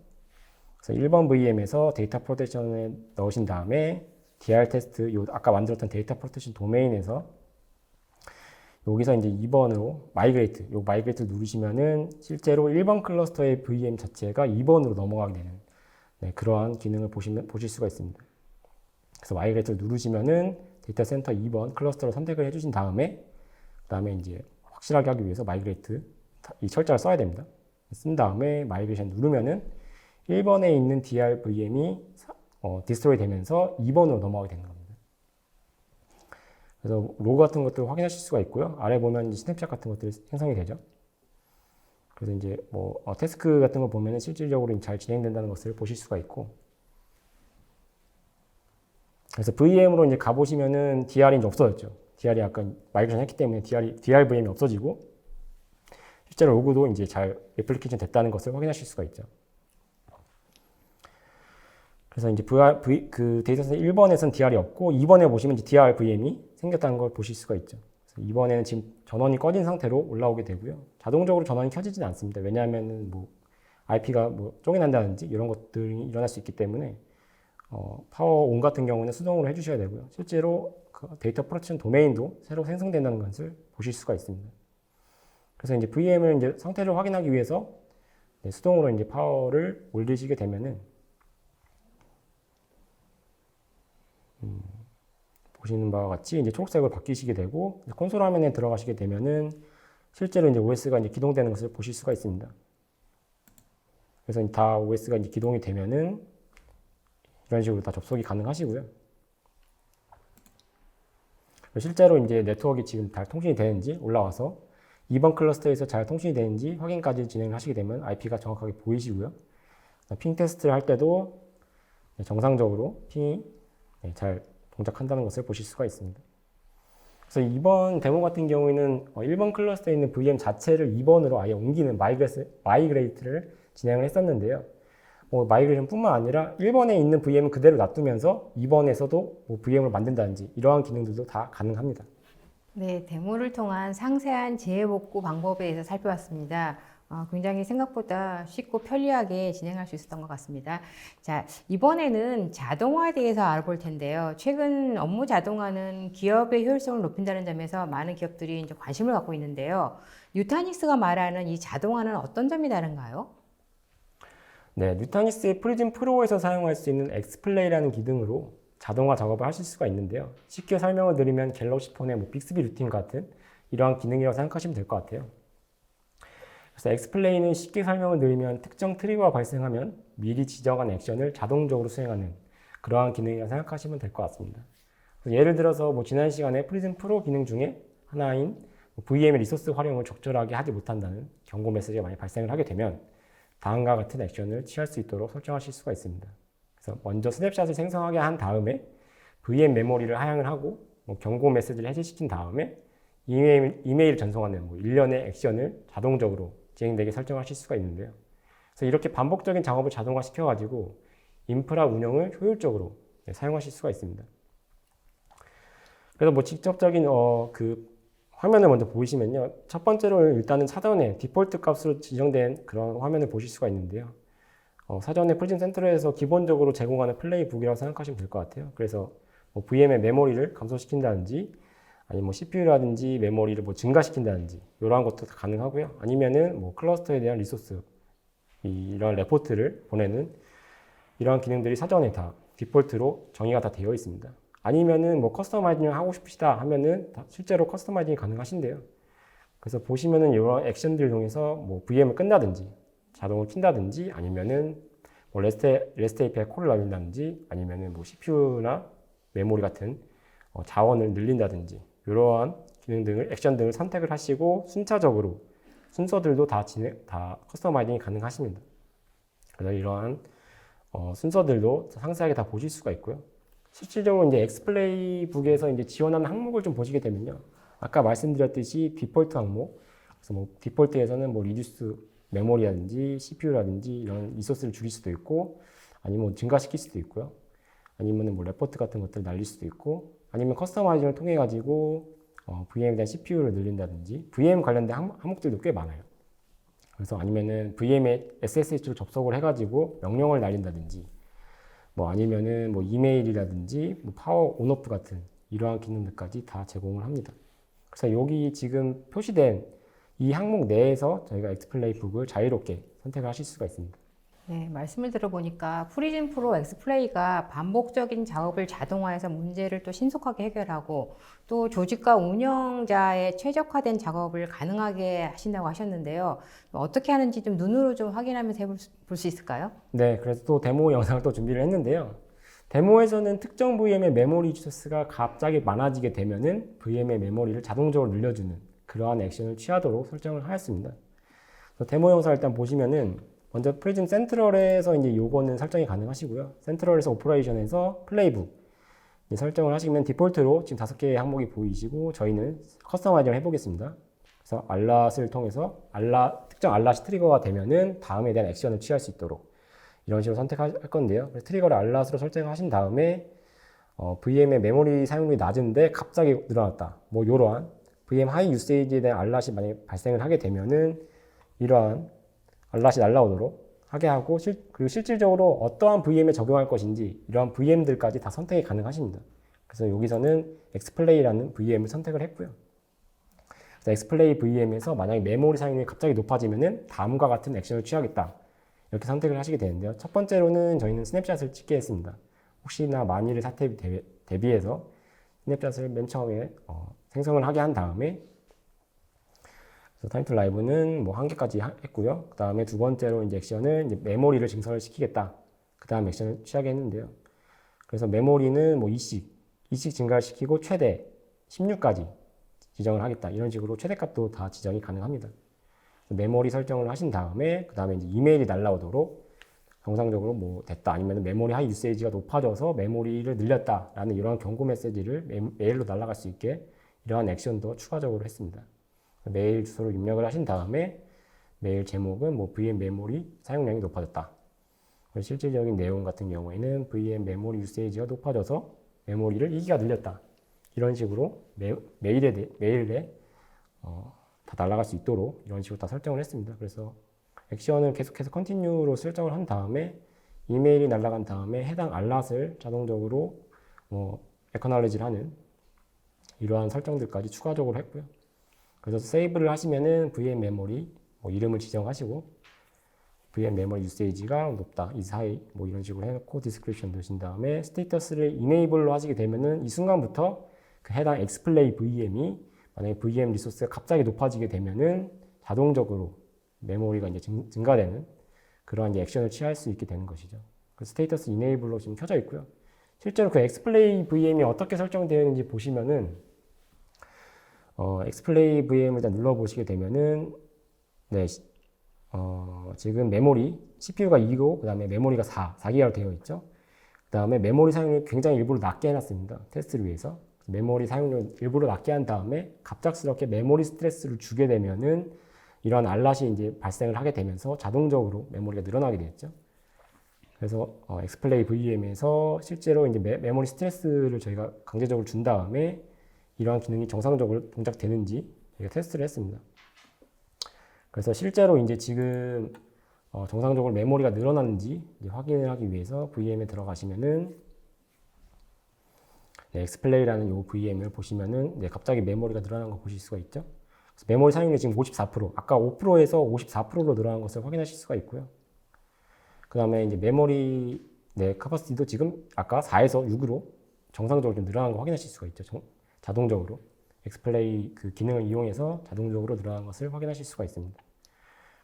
그래서 1번 VM에서 데이터 프로텍션에 넣으신 다음에 DR 테스트, 아까 만들었던 데이터 프로텍션 도메인에서 여기서 이제 2번으로 마이그레이트를 누르시면은 실제로 1번 클러스터의 VM 자체가 2번으로 넘어가게 되는 그러한 기능을 보실 수가 있습니다. 그래서 마이그레이트를 누르시면은 데이터 센터 2번 클러스터를 선택을 해주신 다음에 그다음에 이제 확실하게 하기 위해서 마이그레이트 이 철자를 써야 됩니다. 쓴 다음에 마이그레이션 누르면은 1번에 있는 DR VM이 디스트로이 되면서 2번으로 넘어가게 되는 겁니다. 그래서 로그 같은 것들을 확인하실 수가 있고요. 아래 보면 이제 스냅샷 같은 것들이 생성이 되죠. 그래서 이제 태스크 같은 거 보면은 실질적으로 잘 진행된다는 것을 보실 수가 있고. 그래서 VM으로 이제 가보시면은 DR이 이제 없어졌죠. DR이 약간 마이그레이션 했기 때문에 DR VM이 없어지고, 실제로 로그도 이제 잘 애플리케이션 됐다는 것을 확인하실 수가 있죠. 그래서 이제 그 데이터 센터 1번에서는 DR이 없고 2번에 보시면 이제 DR VM이 생겼다는 걸 보실 수가 있죠. 그래서 이번에는 지금 전원이 꺼진 상태로 올라오게 되고요. 자동적으로 전원이 켜지진 않습니다. 왜냐하면은 IP가 쪼개난다든지 이런 것들이 일어날 수 있기 때문에 파워 온 같은 경우는 수동으로 해주셔야 되고요. 실제로 그 데이터 프로텍션 도메인도 새로 생성된다는 것을 보실 수가 있습니다. 그래서 이제 VM을 이제 상태를 확인하기 위해서 수동으로 이제 파워를 올리시게 되면은 보시는 바와 같이 이제 초록색으로 바뀌시게 되고 콘솔 화면에 들어가시게 되면은 실제로 이제 OS가 이제 기동되는 것을 보실 수가 있습니다. 그래서 다 OS가 이제 기동이 되면은 이런 식으로 다 접속이 가능하시고요. 실제로 이제 네트워크가 지금 잘 통신이 되는지 올라와서 2번 클러스터에서 잘 통신이 되는지 확인까지 진행을 하시게 되면 IP가 정확하게 보이시고요. 핑 테스트를 할 때도 정상적으로 핑이 잘 동작한다는 것을 보실 수가 있습니다. 그래서 이번 데모 같은 경우에는 1번 클러스터에 있는 VM 자체를 2번으로 아예 옮기는 마이그레이트를 진행을 했었는데요. 마이그레이션 뿐만 아니라 1번에 있는 VM은 그대로 놔두면서 2번에서도 VM을 만든다든지 이러한 기능들도 다 가능합니다. 네, 데모를 통한 상세한 재해복구 방법에 대해서 살펴봤습니다. 굉장히 생각보다 쉽고 편리하게 진행할 수 있었던 것 같습니다. 자, 이번에는 자동화에 대해서 알아볼 텐데요. 최근 업무 자동화는 기업의 효율성을 높인다는 점에서 많은 기업들이 이제 관심을 갖고 있는데요. 뉴타닉스가 말하는 이 자동화는 어떤 점이 다른가요? 네, 뉴타닉스의 프리즘 프로에서 사용할 수 있는 엑스플레이라는 기능으로 자동화 작업을 하실 수가 있는데요. 쉽게 설명을 드리면 갤럭시 폰의 빅스비 루틴 같은 이러한 기능이라고 생각하시면 될 것 같아요. 그래서 엑스플레이는 쉽게 설명을 드리면 특정 트리거가 발생하면 미리 지정한 액션을 자동적으로 수행하는 그러한 기능이라고 생각하시면 될 것 같습니다. 예를 들어서 지난 시간에 프리즘 프로 기능 중에 하나인 VM의 리소스 활용을 적절하게 하지 못한다는 경고 메시지가 많이 발생을 하게 되면 다음과 같은 액션을 취할 수 있도록 설정하실 수가 있습니다. 그래서 먼저 스냅샷을 생성하게 한 다음에 VM 메모리를 하향을 하고 경고 메시지를 해제시킨 다음에 이메일 전송하는 뭐 일련의 액션을 자동적으로 진행되게 설정하실 수가 있는데요. 그래서 이렇게 반복적인 작업을 자동화시켜 가지고 인프라 운영을 효율적으로 사용하실 수가 있습니다. 그래서 뭐 직접적인 그 화면을 먼저 보시면요. 첫 번째로 일단은 사전에 디폴트 값으로 지정된 그런 화면을 보실 수가 있는데요. 사전에 프리즘 센트럴에서 기본적으로 제공하는 플레이북이라고 생각하시면 될 것 같아요. 그래서 뭐 VM의 메모리를 감소시킨다든지 아니면 뭐 CPU라든지 메모리를 뭐 증가시킨다든지 이러한 것도 다 가능하고요. 아니면은 뭐 클러스터에 대한 리소스 이런 레포트를 보내는 이러한 기능들이 사전에 다 디폴트로 정의가 다 되어 있습니다. 아니면은 뭐 커스터마이징을 하고 싶으시다 하면은 실제로 커스터마이징이 가능하신데요. 그래서 보시면은 이런 액션들을 통해서 뭐 VM을 끈다든지 자동을 킨다든지 아니면은 뭐 REST API 콜을 날린다든지 아니면은 뭐 CPU나 메모리 같은 자원을 늘린다든지 이러한 기능 등을 액션 등을 선택을 하시고 순차적으로 순서들도 다 커스터마이징이 가능하십니다. 그래서 이러한 순서들도 상세하게 다 보실 수가 있고요. 실질적으로 이제 엑스플레이북에서 이제 지원하는 항목을 좀 보시게 되면요. 아까 말씀드렸듯이 디폴트 항목, 그래서 뭐 디폴트에서는 뭐 리듀스 메모리라든지 CPU라든지 이런 리소스를 줄일 수도 있고, 아니면 뭐 증가시킬 수도 있고요. 아니면 뭐 레포트 같은 것들을 날릴 수도 있고, 아니면 커스터마이징을 통해 가지고 VM에 대한 CPU를 늘린다든지, VM 관련된 항목들도 꽤 많아요. 그래서 아니면은 VM에 SSH로 접속을 해가지고 명령을 날린다든지, 뭐 아니면은 뭐 이메일이라든지 뭐 파워 온오프 같은 이러한 기능들까지 다 제공을 합니다. 그래서 여기 지금 표시된 이 항목 내에서 저희가 엑스플레이북을 자유롭게 선택하실 수가 있습니다. 네, 말씀을 들어보니까 프리즘 프로 엑스플레이가 반복적인 작업을 자동화해서 문제를 또 신속하게 해결하고 또 조직과 운영자의 최적화된 작업을 가능하게 하신다고 하셨는데요. 어떻게 하는지 좀 눈으로 좀 확인하면서 볼 수 있을까요? 네, 그래서 또 데모 영상을 또 준비를 했는데요. 데모에서는 특정 VM의 메모리 리소스가 갑자기 많아지게 되면은 VM의 메모리를 자동적으로 늘려주는 그러한 액션을 취하도록 설정을 하였습니다. 데모 영상 일단 보시면은 먼저 프리즘 센트럴에서 이제 요거는 설정이 가능하시고요. 센트럴에서 오퍼레이션에서 플레이북 설정을 하시면 디폴트로 지금 5개의 항목이 보이시고 저희는 커스터마이징을 해보겠습니다. 그래서 알랏을 통해서 특정 알랏이 트리거가 되면은 다음에 대한 액션을 취할 수 있도록 이런 식으로 선택할 건데요. 그래서 트리거를 알랏으로 설정하신 다음에 VM의 메모리 사용률이 낮은데 갑자기 늘어났다. 뭐 이러한 VM 하이 유세이지에 대한 알랏이 만약에 발생을 하게 되면은 이러한 알랏이 날라오도록 하게 하고 그리고 실질적으로 어떠한 VM에 적용할 것인지 이러한 VM들까지 다 선택이 가능하십니다. 그래서 여기서는 엑스플레이라는 VM을 선택을 했고요. 그래서 엑스플레이 VM에서 만약에 메모리 사용률이 갑자기 높아지면은 다음과 같은 액션을 취하겠다. 이렇게 선택을 하시게 되는데요. 첫 번째로는 저희는 스냅샷을 찍게 했습니다. 혹시나 만일의 사태에 대비해서 스냅샷을 맨 처음에 생성을 하게 한 다음에 타임 투 라이브는 뭐 1개까지 했고요. 그 다음에 두 번째로 이제 액션은 이제 메모리를 증설을 시키겠다. 그 다음 액션을 취하게 했는데요. 그래서 메모리는 뭐 20 증가를 시키고 최대 16까지 지정을 하겠다. 이런 식으로 최대값도 다 지정이 가능합니다. 메모리 설정을 하신 다음에 그 다음에 이제 이메일이 날라오도록 정상적으로 뭐 됐다. 아니면 메모리 하이 유세이지가 높아져서 메모리를 늘렸다라는 이런 경고 메시지를 메일로 날아갈 수 있게 이러한 액션도 추가적으로 했습니다. 메일 주소를 입력을 하신 다음에 메일 제목은 뭐 VM 메모리 사용량이 높아졌다. 실질적인 내용 같은 경우에는 VM 메모리 유세이지가 높아져서 메모리를 2기가 늘렸다. 이런 식으로 메일에 다 날아갈 수 있도록 이런 식으로 다 설정을 했습니다. 그래서 액션을 계속해서 컨티뉴로 설정을 한 다음에 이메일이 날아간 다음에 해당 알랏을 자동적으로 애커널리지를 하는 이러한 설정들까지 추가적으로 했고요. 그래서 세이브를 하시면은 VM 메모리 이름을 지정하시고 VM 메모리 유세이지가 높다, is high 뭐 이런 식으로 해놓고 디스크립션 넣으신 다음에 스테이터스를 이네이블로 하시게 되면은 이 순간부터 그 해당 엑스플레이 VM이 만약에 VM 리소스가 갑자기 높아지게 되면은 자동적으로 메모리가 이제 증가되는 그러한 이제 액션을 취할 수 있게 되는 것이죠. 그 스테이터스 이네이블로 지금 켜져 있고요. 실제로 그 엑스플레이 VM이 어떻게 설정되어 있는지 보시면은 엑스플레이 VM을 일단 눌러보시게 되면은 네, 지금 메모리 CPU가 2고 그 다음에 메모리가 4기가로 되어 있죠. 그 다음에 메모리 사용률 굉장히 일부러 낮게 해놨습니다. 테스트를 위해서. 메모리 사용료 일부러 낮게 한 다음에 갑작스럽게 메모리 스트레스를 주게 되면은 이런 알럿이 이제 발생을 하게 되면서 자동적으로 메모리가 늘어나게 되었죠. 그래서 엑스플레이 VM에서 실제로 이제 메모리 스트레스를 저희가 강제적으로 준 다음에 이러한 기능이 정상적으로 동작되는지 저희가 테스트를 했습니다. 그래서 실제로 이제 지금 정상적으로 메모리가 늘어났는지 확인을 하기 위해서 VM에 들어가시면은 엑스플레이라는 이 VM을 보시면은 갑자기 메모리가 늘어난 거 보실 수가 있죠. 그래서 메모리 사용률이 지금 54%, 아까 5%에서 54%로 늘어난 것을 확인하실 수가 있고요. 그 다음에 이제 메모리 카퍼시티도 지금 아까 4에서 6으로 정상적으로 좀 늘어난 거 확인하실 수가 있죠. 자동적으로 엑스플레이 그 기능을 이용해서 자동적으로 늘어난 것을 확인하실 수가 있습니다.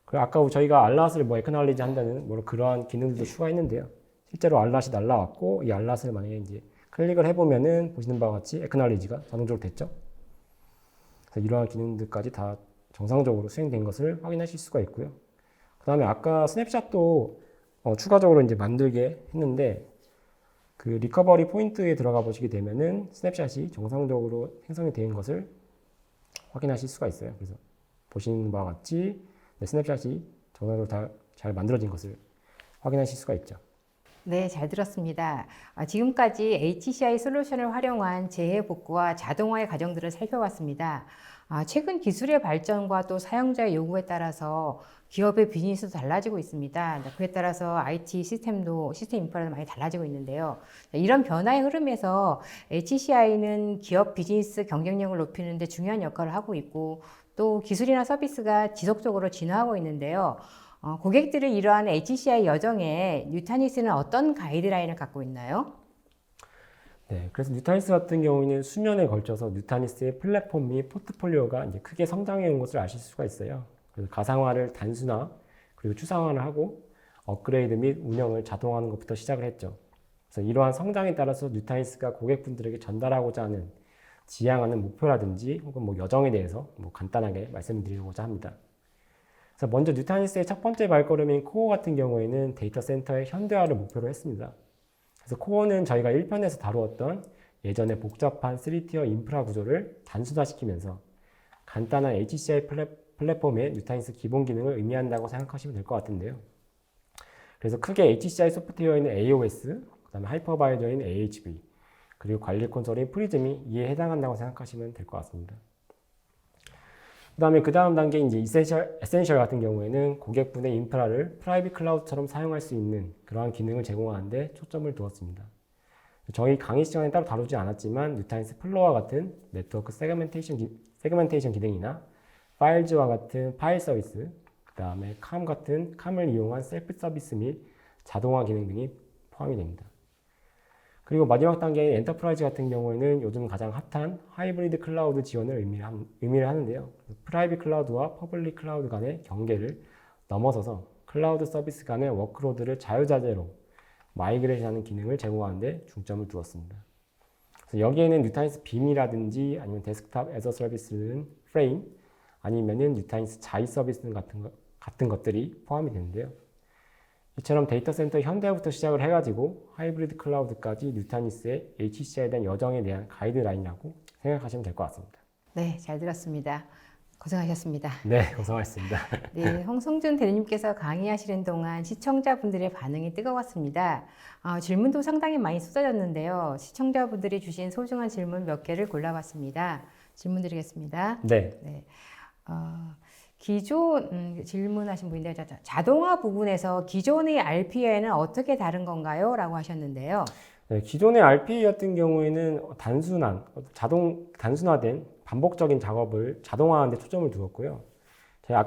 그리고 아까 저희가 알럿을 에크날리지 한다는 그러한 기능들도 추가했는데요. 실제로 알럿이 날라왔고 이 알럿을 만약에 이제 클릭을 해보면은 보시는 바와 같이 에크날리지가 자동적으로 됐죠. 그래서 이러한 기능들까지 다 정상적으로 수행된 것을 확인하실 수가 있고요. 그 다음에 아까 스냅샷도 추가적으로 이제 만들게 했는데 그 리커버리 포인트에 들어가 보시게 되면은 스냅샷이 정상적으로 생성이 된 것을 확인하실 수가 있어요. 그래서 보시는 바와 같이 스냅샷이 정상적으로 다 잘 만들어진 것을 확인하실 수가 있죠. 네, 잘 들었습니다. 지금까지 HCI 솔루션을 활용한 재해 복구와 자동화의 과정들을 살펴봤습니다. 최근 기술의 발전과 또 사용자의 요구에 따라서 기업의 비즈니스도 달라지고 있습니다. 그에 따라서 IT 시스템 인프라도 많이 달라지고 있는데요. 이런 변화의 흐름에서 HCI는 기업 비즈니스 경쟁력을 높이는 데 중요한 역할을 하고 있고 또 기술이나 서비스가 지속적으로 진화하고 있는데요. 고객들의 이러한 HCI 여정에 뉴타닉스는 어떤 가이드라인을 갖고 있나요? 네, 그래서 뉴타닉스 같은 경우에는 수년에 걸쳐서 뉴타닉스의 플랫폼 및 포트폴리오가 이제 크게 성장해 온 것을 아실 수가 있어요. 그래서 가상화를 단순화 그리고 추상화를 하고 업그레이드 및 운영을 자동화하는 것부터 시작을 했죠. 그래서 이러한 성장에 따라서 뉴타닉스가 고객분들에게 전달하고자 하는 지향하는 목표라든지 혹은 여정에 대해서 간단하게 말씀드리고자 합니다. 그래서 먼저 뉴타닉스의 첫 번째 발걸음인 코어 같은 경우에는 데이터 센터의 현대화를 목표로 했습니다. 그래서 코어는 저희가 1편에서 다루었던 예전의 복잡한 3티어 인프라 구조를 단순화시키면서 간단한 HCI 플랫폼의 뉴타닉스 기본 기능을 의미한다고 생각하시면 될 것 같은데요. 그래서 크게 HCI 소프트웨어인 AOS, 그 다음에 하이퍼바이저인 AHV, 그리고 관리 콘솔인 프리즘이 이에 해당한다고 생각하시면 될 것 같습니다. 그 다음 단계인 이제 에센셜 같은 경우에는 고객분의 인프라를 프라이빗 클라우드처럼 사용할 수 있는 그러한 기능을 제공하는 데 초점을 두었습니다. 저희 강의 시간에 따로 다루지 않았지만 뉴타닉스 플로어와 같은 네트워크 세그멘테이션 기능이나 파일즈와 같은 파일 서비스, 그 다음에 캄 같은 캄을 이용한 셀프 서비스 및 자동화 기능 등이 포함이 됩니다. 그리고 마지막 단계인 엔터프라이즈 같은 경우에는 요즘 가장 핫한 하이브리드 클라우드 지원을 의미를 하는데요. 프라이빗 클라우드와 퍼블릭 클라우드 간의 경계를 넘어서서 클라우드 서비스 간의 워크로드를 자유자재로 마이그레이션하는 기능을 제공하는 데 중점을 두었습니다. 그래서 여기에는 뉴타닉스 빔이라든지 아니면 데스크탑 애저 서비스는 프레임 아니면은 뉴타닉스 자이 서비스 같은 것들이 포함이 되는데요. 이처럼 데이터 센터 현대화부터 시작을 해가지고 하이브리드 클라우드까지 뉴타닉스의 HCI에 대한 여정에 대한 가이드라인이라고 생각하시면 될 것 같습니다. 네, 잘 들었습니다. 고생하셨습니다. 네, 고생하셨습니다. 네, 홍성준 대리님께서 강의하시는 동안 시청자분들의 반응이 뜨거웠습니다. 질문도 상당히 많이 쏟아졌는데요. 시청자분들이 주신 소중한 질문 몇 개를 골라봤습니다. 질문 드리겠습니다. 네. 기존 질문하신 분인데 자동화 부분에서 기존의 RPA는 어떻게 다른 건가요? 라고 하셨는데요. 네, 기존의 RPA 같은 경우에는 단순화된 반복적인 작업을 자동화하는 데 초점을 두었고요. 제가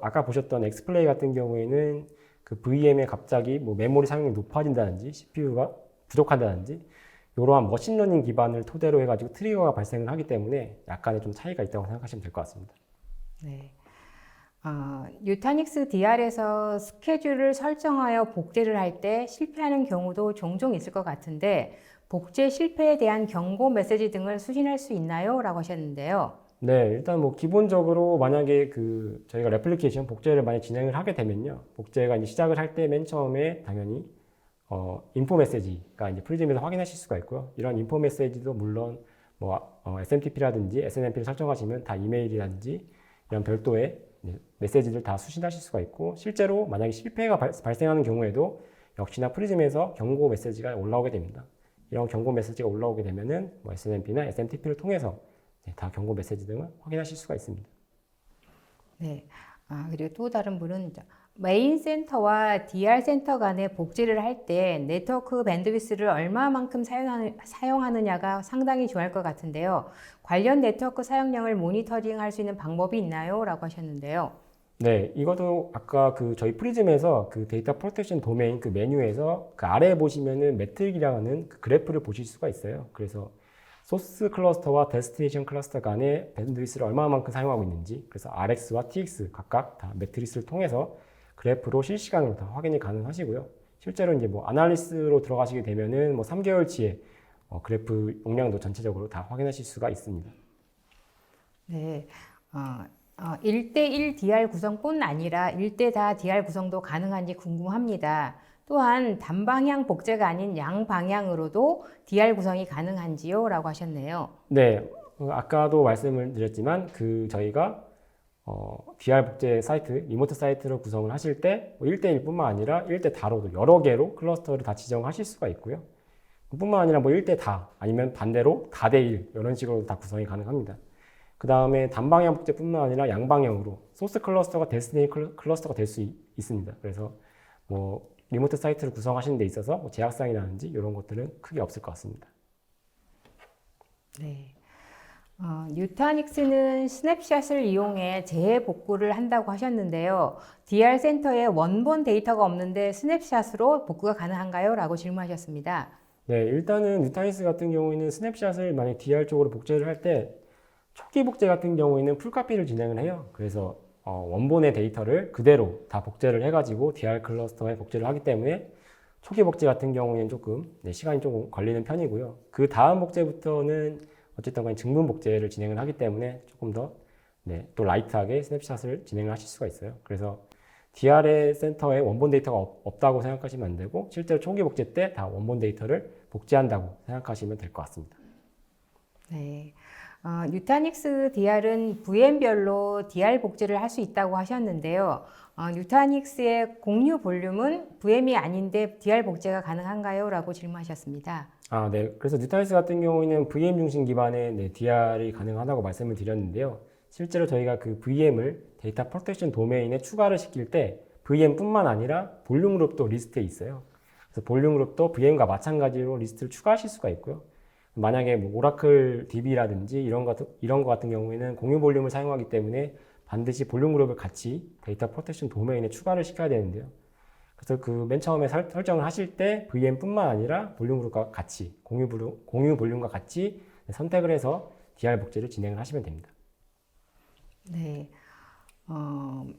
아까 보셨던 엑스플레이 같은 경우에는 그 VM에 갑자기 메모리 사용량이 높아진다든지 CPU가 부족하다든지 이러한 머신러닝 기반을 토대로 해가지고 트리거가 발생을 하기 때문에 약간의 좀 차이가 있다고 생각하시면 될 것 같습니다. 네. 뉴타닉스 DR에서 스케줄을 설정하여 복제를 할 때 실패하는 경우도 종종 있을 것 같은데 복제 실패에 대한 경고 메시지 등을 수신할 수 있나요? 라고 하셨는데요. 네, 일단 기본적으로 만약에 저희가 레플리케이션 복제를 많이 진행을 하게 되면요. 복제가 이제 시작을 할 때 맨 처음에 당연히 인포 메시지가 이제 프리즘에서 확인하실 수가 있고요. 이런 인포 메시지도 물론 SMTP라든지 SNMP를 설정하시면 다 이메일이라든지 이런 별도의 메시지를 다 수신하실 수가 있고, 실제로 만약에 실패가 발생하는 경우에도 역시나 프리즘에서 경고 메시지가 올라오게 됩니다. 이런 경고 메시지가 올라오게 되면은 SNMP나 SMTP를 통해서 다 경고 메시지 등을 확인하실 수가 있습니다. 네. 그리고 또 다른 분은 메인 센터와 DR 센터 간의 복제를 할 때 네트워크 밴드위스를 얼마만큼 사용하느냐가 상당히 중요할 것 같은데요. 관련 네트워크 사용량을 모니터링 할 수 있는 방법이 있나요? 라고 하셨는데요. 네, 이것도 아까 저희 프리즘에서 그 데이터 프로텍션 도메인 그 메뉴에서 그 아래에 보시면은 매트릭이라는 그 그래프를 보실 수가 있어요. 그래서 소스 클러스터와 데스티네이션 클러스터 간의 밴드위스를 얼마만큼 사용하고 있는지, 그래서 RX와 TX 각각 다 매트리스를 통해서 그래프로 실시간으로 다 확인이 가능하시고요. 실제로 이제 아날리스로 들어가시게 되면은 3개월치의 그래프 용량도 전체적으로 다 확인하실 수가 있습니다. 네. 1대1 DR 구성뿐 아니라 1대4 DR 구성도 가능한지 궁금합니다. 또한 단방향 복제가 아닌 양방향으로도 DR 구성이 가능한지요? 라고 하셨네요. 네, 아까도 말씀을 드렸지만 저희가 DR 복제 사이트, 리모트 사이트로 구성을 하실 때 1대1뿐만 아니라 1대4로도 여러 개로 클러스터를 다 지정하실 수가 있고요. 뿐만 아니라 1대4 아니면 반대로 다대1 이런 식으로 다 구성이 가능합니다. 그 다음에 단방향 복제뿐만 아니라 양방향으로 소스 클러스터가 데스티니 클러스터가 될 수 있습니다. 그래서 리모트 사이트를 구성하시는 데 있어서 제약사항이라든지 이런 것들은 크게 없을 것 같습니다. 네. 뉴타닉스는 스냅샷을 이용해 재복구를 한다고 하셨는데요. DR 센터에 원본 데이터가 없는데 스냅샷으로 복구가 가능한가요? 라고 질문하셨습니다. 네, 일단은 뉴타닉스 같은 경우에는 스냅샷을 만약 DR 쪽으로 복제를 할 때 초기 복제 같은 경우에는 풀카피를 진행을 해요. 그래서 원본의 데이터를 그대로 다 복제를 해가지고 DR 클러스터에 복제를 하기 때문에 초기 복제 같은 경우에는 조금 시간이 조금 걸리는 편이고요. 그 다음 복제부터는 어쨌든 간에 증분 복제를 진행을 하기 때문에 조금 더 또 라이트하게 스냅샷을 진행을 하실 수가 있어요. 그래서 DR의 센터에 원본 데이터가 없다고 생각하시면 안 되고, 실제로 초기 복제 때 다 원본 데이터를 복제한다고 생각하시면 될 것 같습니다. 네. 뉴타닉스 DR은 VM별로 DR 복제를 할 수 있다고 하셨는데요. 뉴타닉스의 공유 볼륨은 VM이 아닌데 DR 복제가 가능한가요? 라고 질문하셨습니다. 네. 그래서 뉴타닉스 같은 경우에는 VM 중심 기반의 DR이 가능하다고 말씀을 드렸는데요. 실제로 저희가 그 VM을 데이터 프로텍션 도메인에 추가를 시킬 때 VM뿐만 아니라 볼륨 그룹도 리스트에 있어요. 그래서 볼륨 그룹도 VM과 마찬가지로 리스트를 추가하실 수가 있고요. 만약에 오라클 DB라든지 이런 거 같은 경우에는 공유 볼륨을 사용하기 때문에 반드시 볼륨 그룹을 같이 데이터 프로텍션 도메인에 추가를 시켜야 되는데요. 그래서 맨 처음에 설정을 하실 때 VM뿐만 아니라 볼륨 그룹과 같이 공유 볼륨과 같이 선택을 해서 DR 복제를 진행을 하시면 됩니다. 네.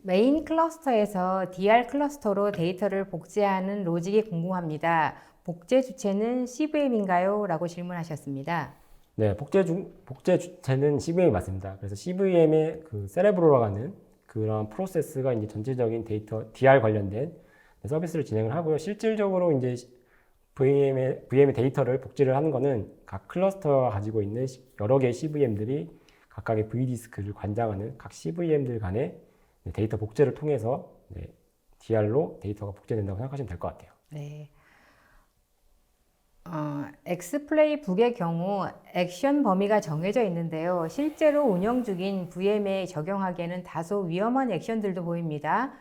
메인 클러스터에서 DR 클러스터로 데이터를 복제하는 로직이 궁금합니다. 복제 주체는 CVM인가요? 라고 질문하셨습니다. 네, 복제 주체는 CVM이 맞습니다. 그래서 CVM의 세레브로라고 하는 그런 프로세스가 이제 전체적인 데이터 DR 관련된 서비스를 진행을 하고요. 실질적으로 이제 VM의 데이터를 복제를 하는 거는 각 클러스터가 가지고 있는 여러 개의 CVM들이 각각의 V디스크를 관장하는 각 CVM들 간의 데이터 복제를 통해서 DR로 데이터가 복제된다고 생각하시면 될 것 같아요. 네. 엑스플레이북의 경우 액션 범위가 정해져 있는데요. 실제로 운영 중인 VM에 적용하기에는 다소 위험한 액션들도 보입니다.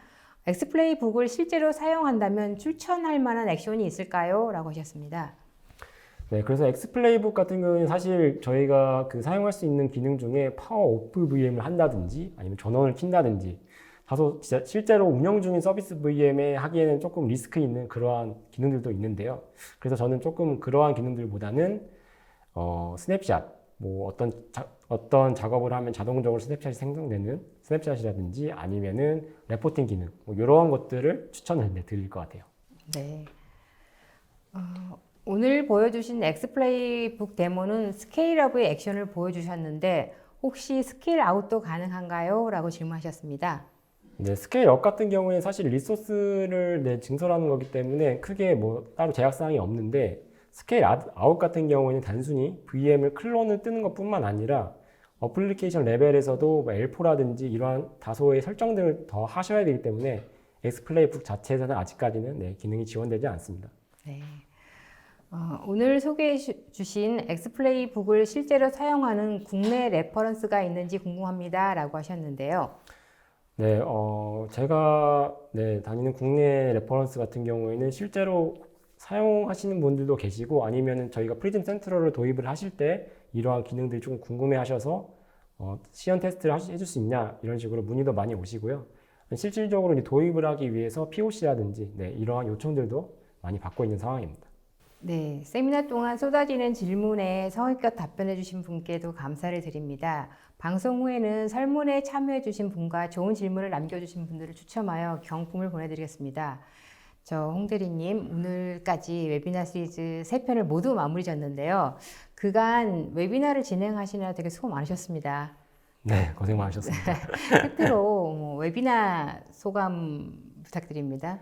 엑스플레이북을 실제로 사용한다면 추천할 만한 액션이 있을까요? 라고 하셨습니다. 네, 그래서 엑스플레이북 같은 경우는 사실 저희가 사용할 수 있는 기능 중에 파워 오프 VM을 한다든지 아니면 전원을 킨다든지 다소 진짜 실제로 운영 중인 서비스 VM에 하기에는 조금 리스크 있는 그러한 기능들도 있는데요. 그래서 저는 조금 그러한 기능들보다는 스냅샷, 어떤 작업을 하면 자동적으로 스냅샷이 생성되는 스냅샷이라든지 아니면은 레포팅 기능, 이런 것들을 추천을 드릴 것 같아요. 네. 오늘 보여주신 엑스플레이북 데모는 스케일업의 액션을 보여주셨는데 혹시 스케일 아웃도 가능한가요? 라고 질문하셨습니다. 네, 스케일업 같은 경우에 사실 리소스를 증설하는 거기 때문에 크게 따로 제약사항이 없는데, 스케일 아웃 같은 경우에는 단순히 VM을 클론을 뜨는 것뿐만 아니라 어플리케이션 레벨에서도 뭐 L4라든지 이러한 다소의 설정들을 더 하셔야 되기 때문에 엑스플레이북 자체에서는 아직까지는 기능이 지원되지 않습니다. 네. 오늘 소개해 주신 엑스플레이북을 실제로 사용하는 국내 레퍼런스가 있는지 궁금합니다. 라고 하셨는데요. 네, 제가 다니는 국내 레퍼런스 같은 경우에는 실제로 사용하시는 분들도 계시고 아니면은 저희가 프리즘 센트럴을 도입을 하실 때 이러한 기능들이 좀 궁금해 하셔서 시연 테스트를 해줄 수 있냐 이런 식으로 문의도 많이 오시고요. 실질적으로 이제 도입을 하기 위해서 POC라든지 이러한 요청들도 많이 받고 있는 상황입니다. 네, 세미나 동안 쏟아지는 질문에 성의껏 답변해 주신 분께도 감사를 드립니다. 방송 후에는 설문에 참여해 주신 분과 좋은 질문을 남겨주신 분들을 추첨하여 경품을 보내드리겠습니다. 저 홍대리님, 오늘까지 웨비나 시리즈 3편을 모두 마무리 졌는데요. 그간 웨비나를 진행하시느라 되게 수고 많으셨습니다. 네, 고생 많으셨습니다. 끝으로 웨비나 소감 부탁드립니다.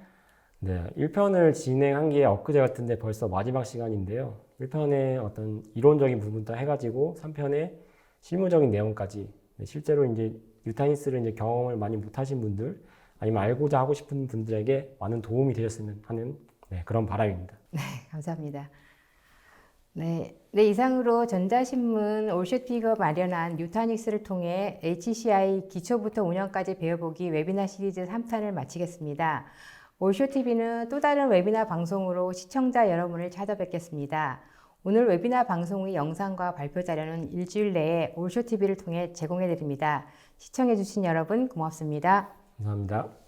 네, 1편을 진행한 게 엊그제 같은데 벌써 마지막 시간인데요. 1편의 어떤 이론적인 부분부터 해가지고 3편의 실무적인 내용까지 실제로 이제 뉴타니스를 이제 경험을 많이 못하신 분들 아니면 알고자 하고 싶은 분들에게 많은 도움이 되셨으면 하는 그런 바람입니다. 네, 감사합니다. 네, 이상으로 전자신문 올쇼티가 마련한 뉴타닉스를 통해 HCI 기초부터 운영까지 배워보기 웨비나 시리즈 3탄을 마치겠습니다. 올쇼TV는 또 다른 웨비나 방송으로 시청자 여러분을 찾아뵙겠습니다. 오늘 웨비나 방송의 영상과 발표 자료는 일주일 내에 올쇼TV를 통해 제공해드립니다. 시청해주신 여러분 고맙습니다. 감사합니다.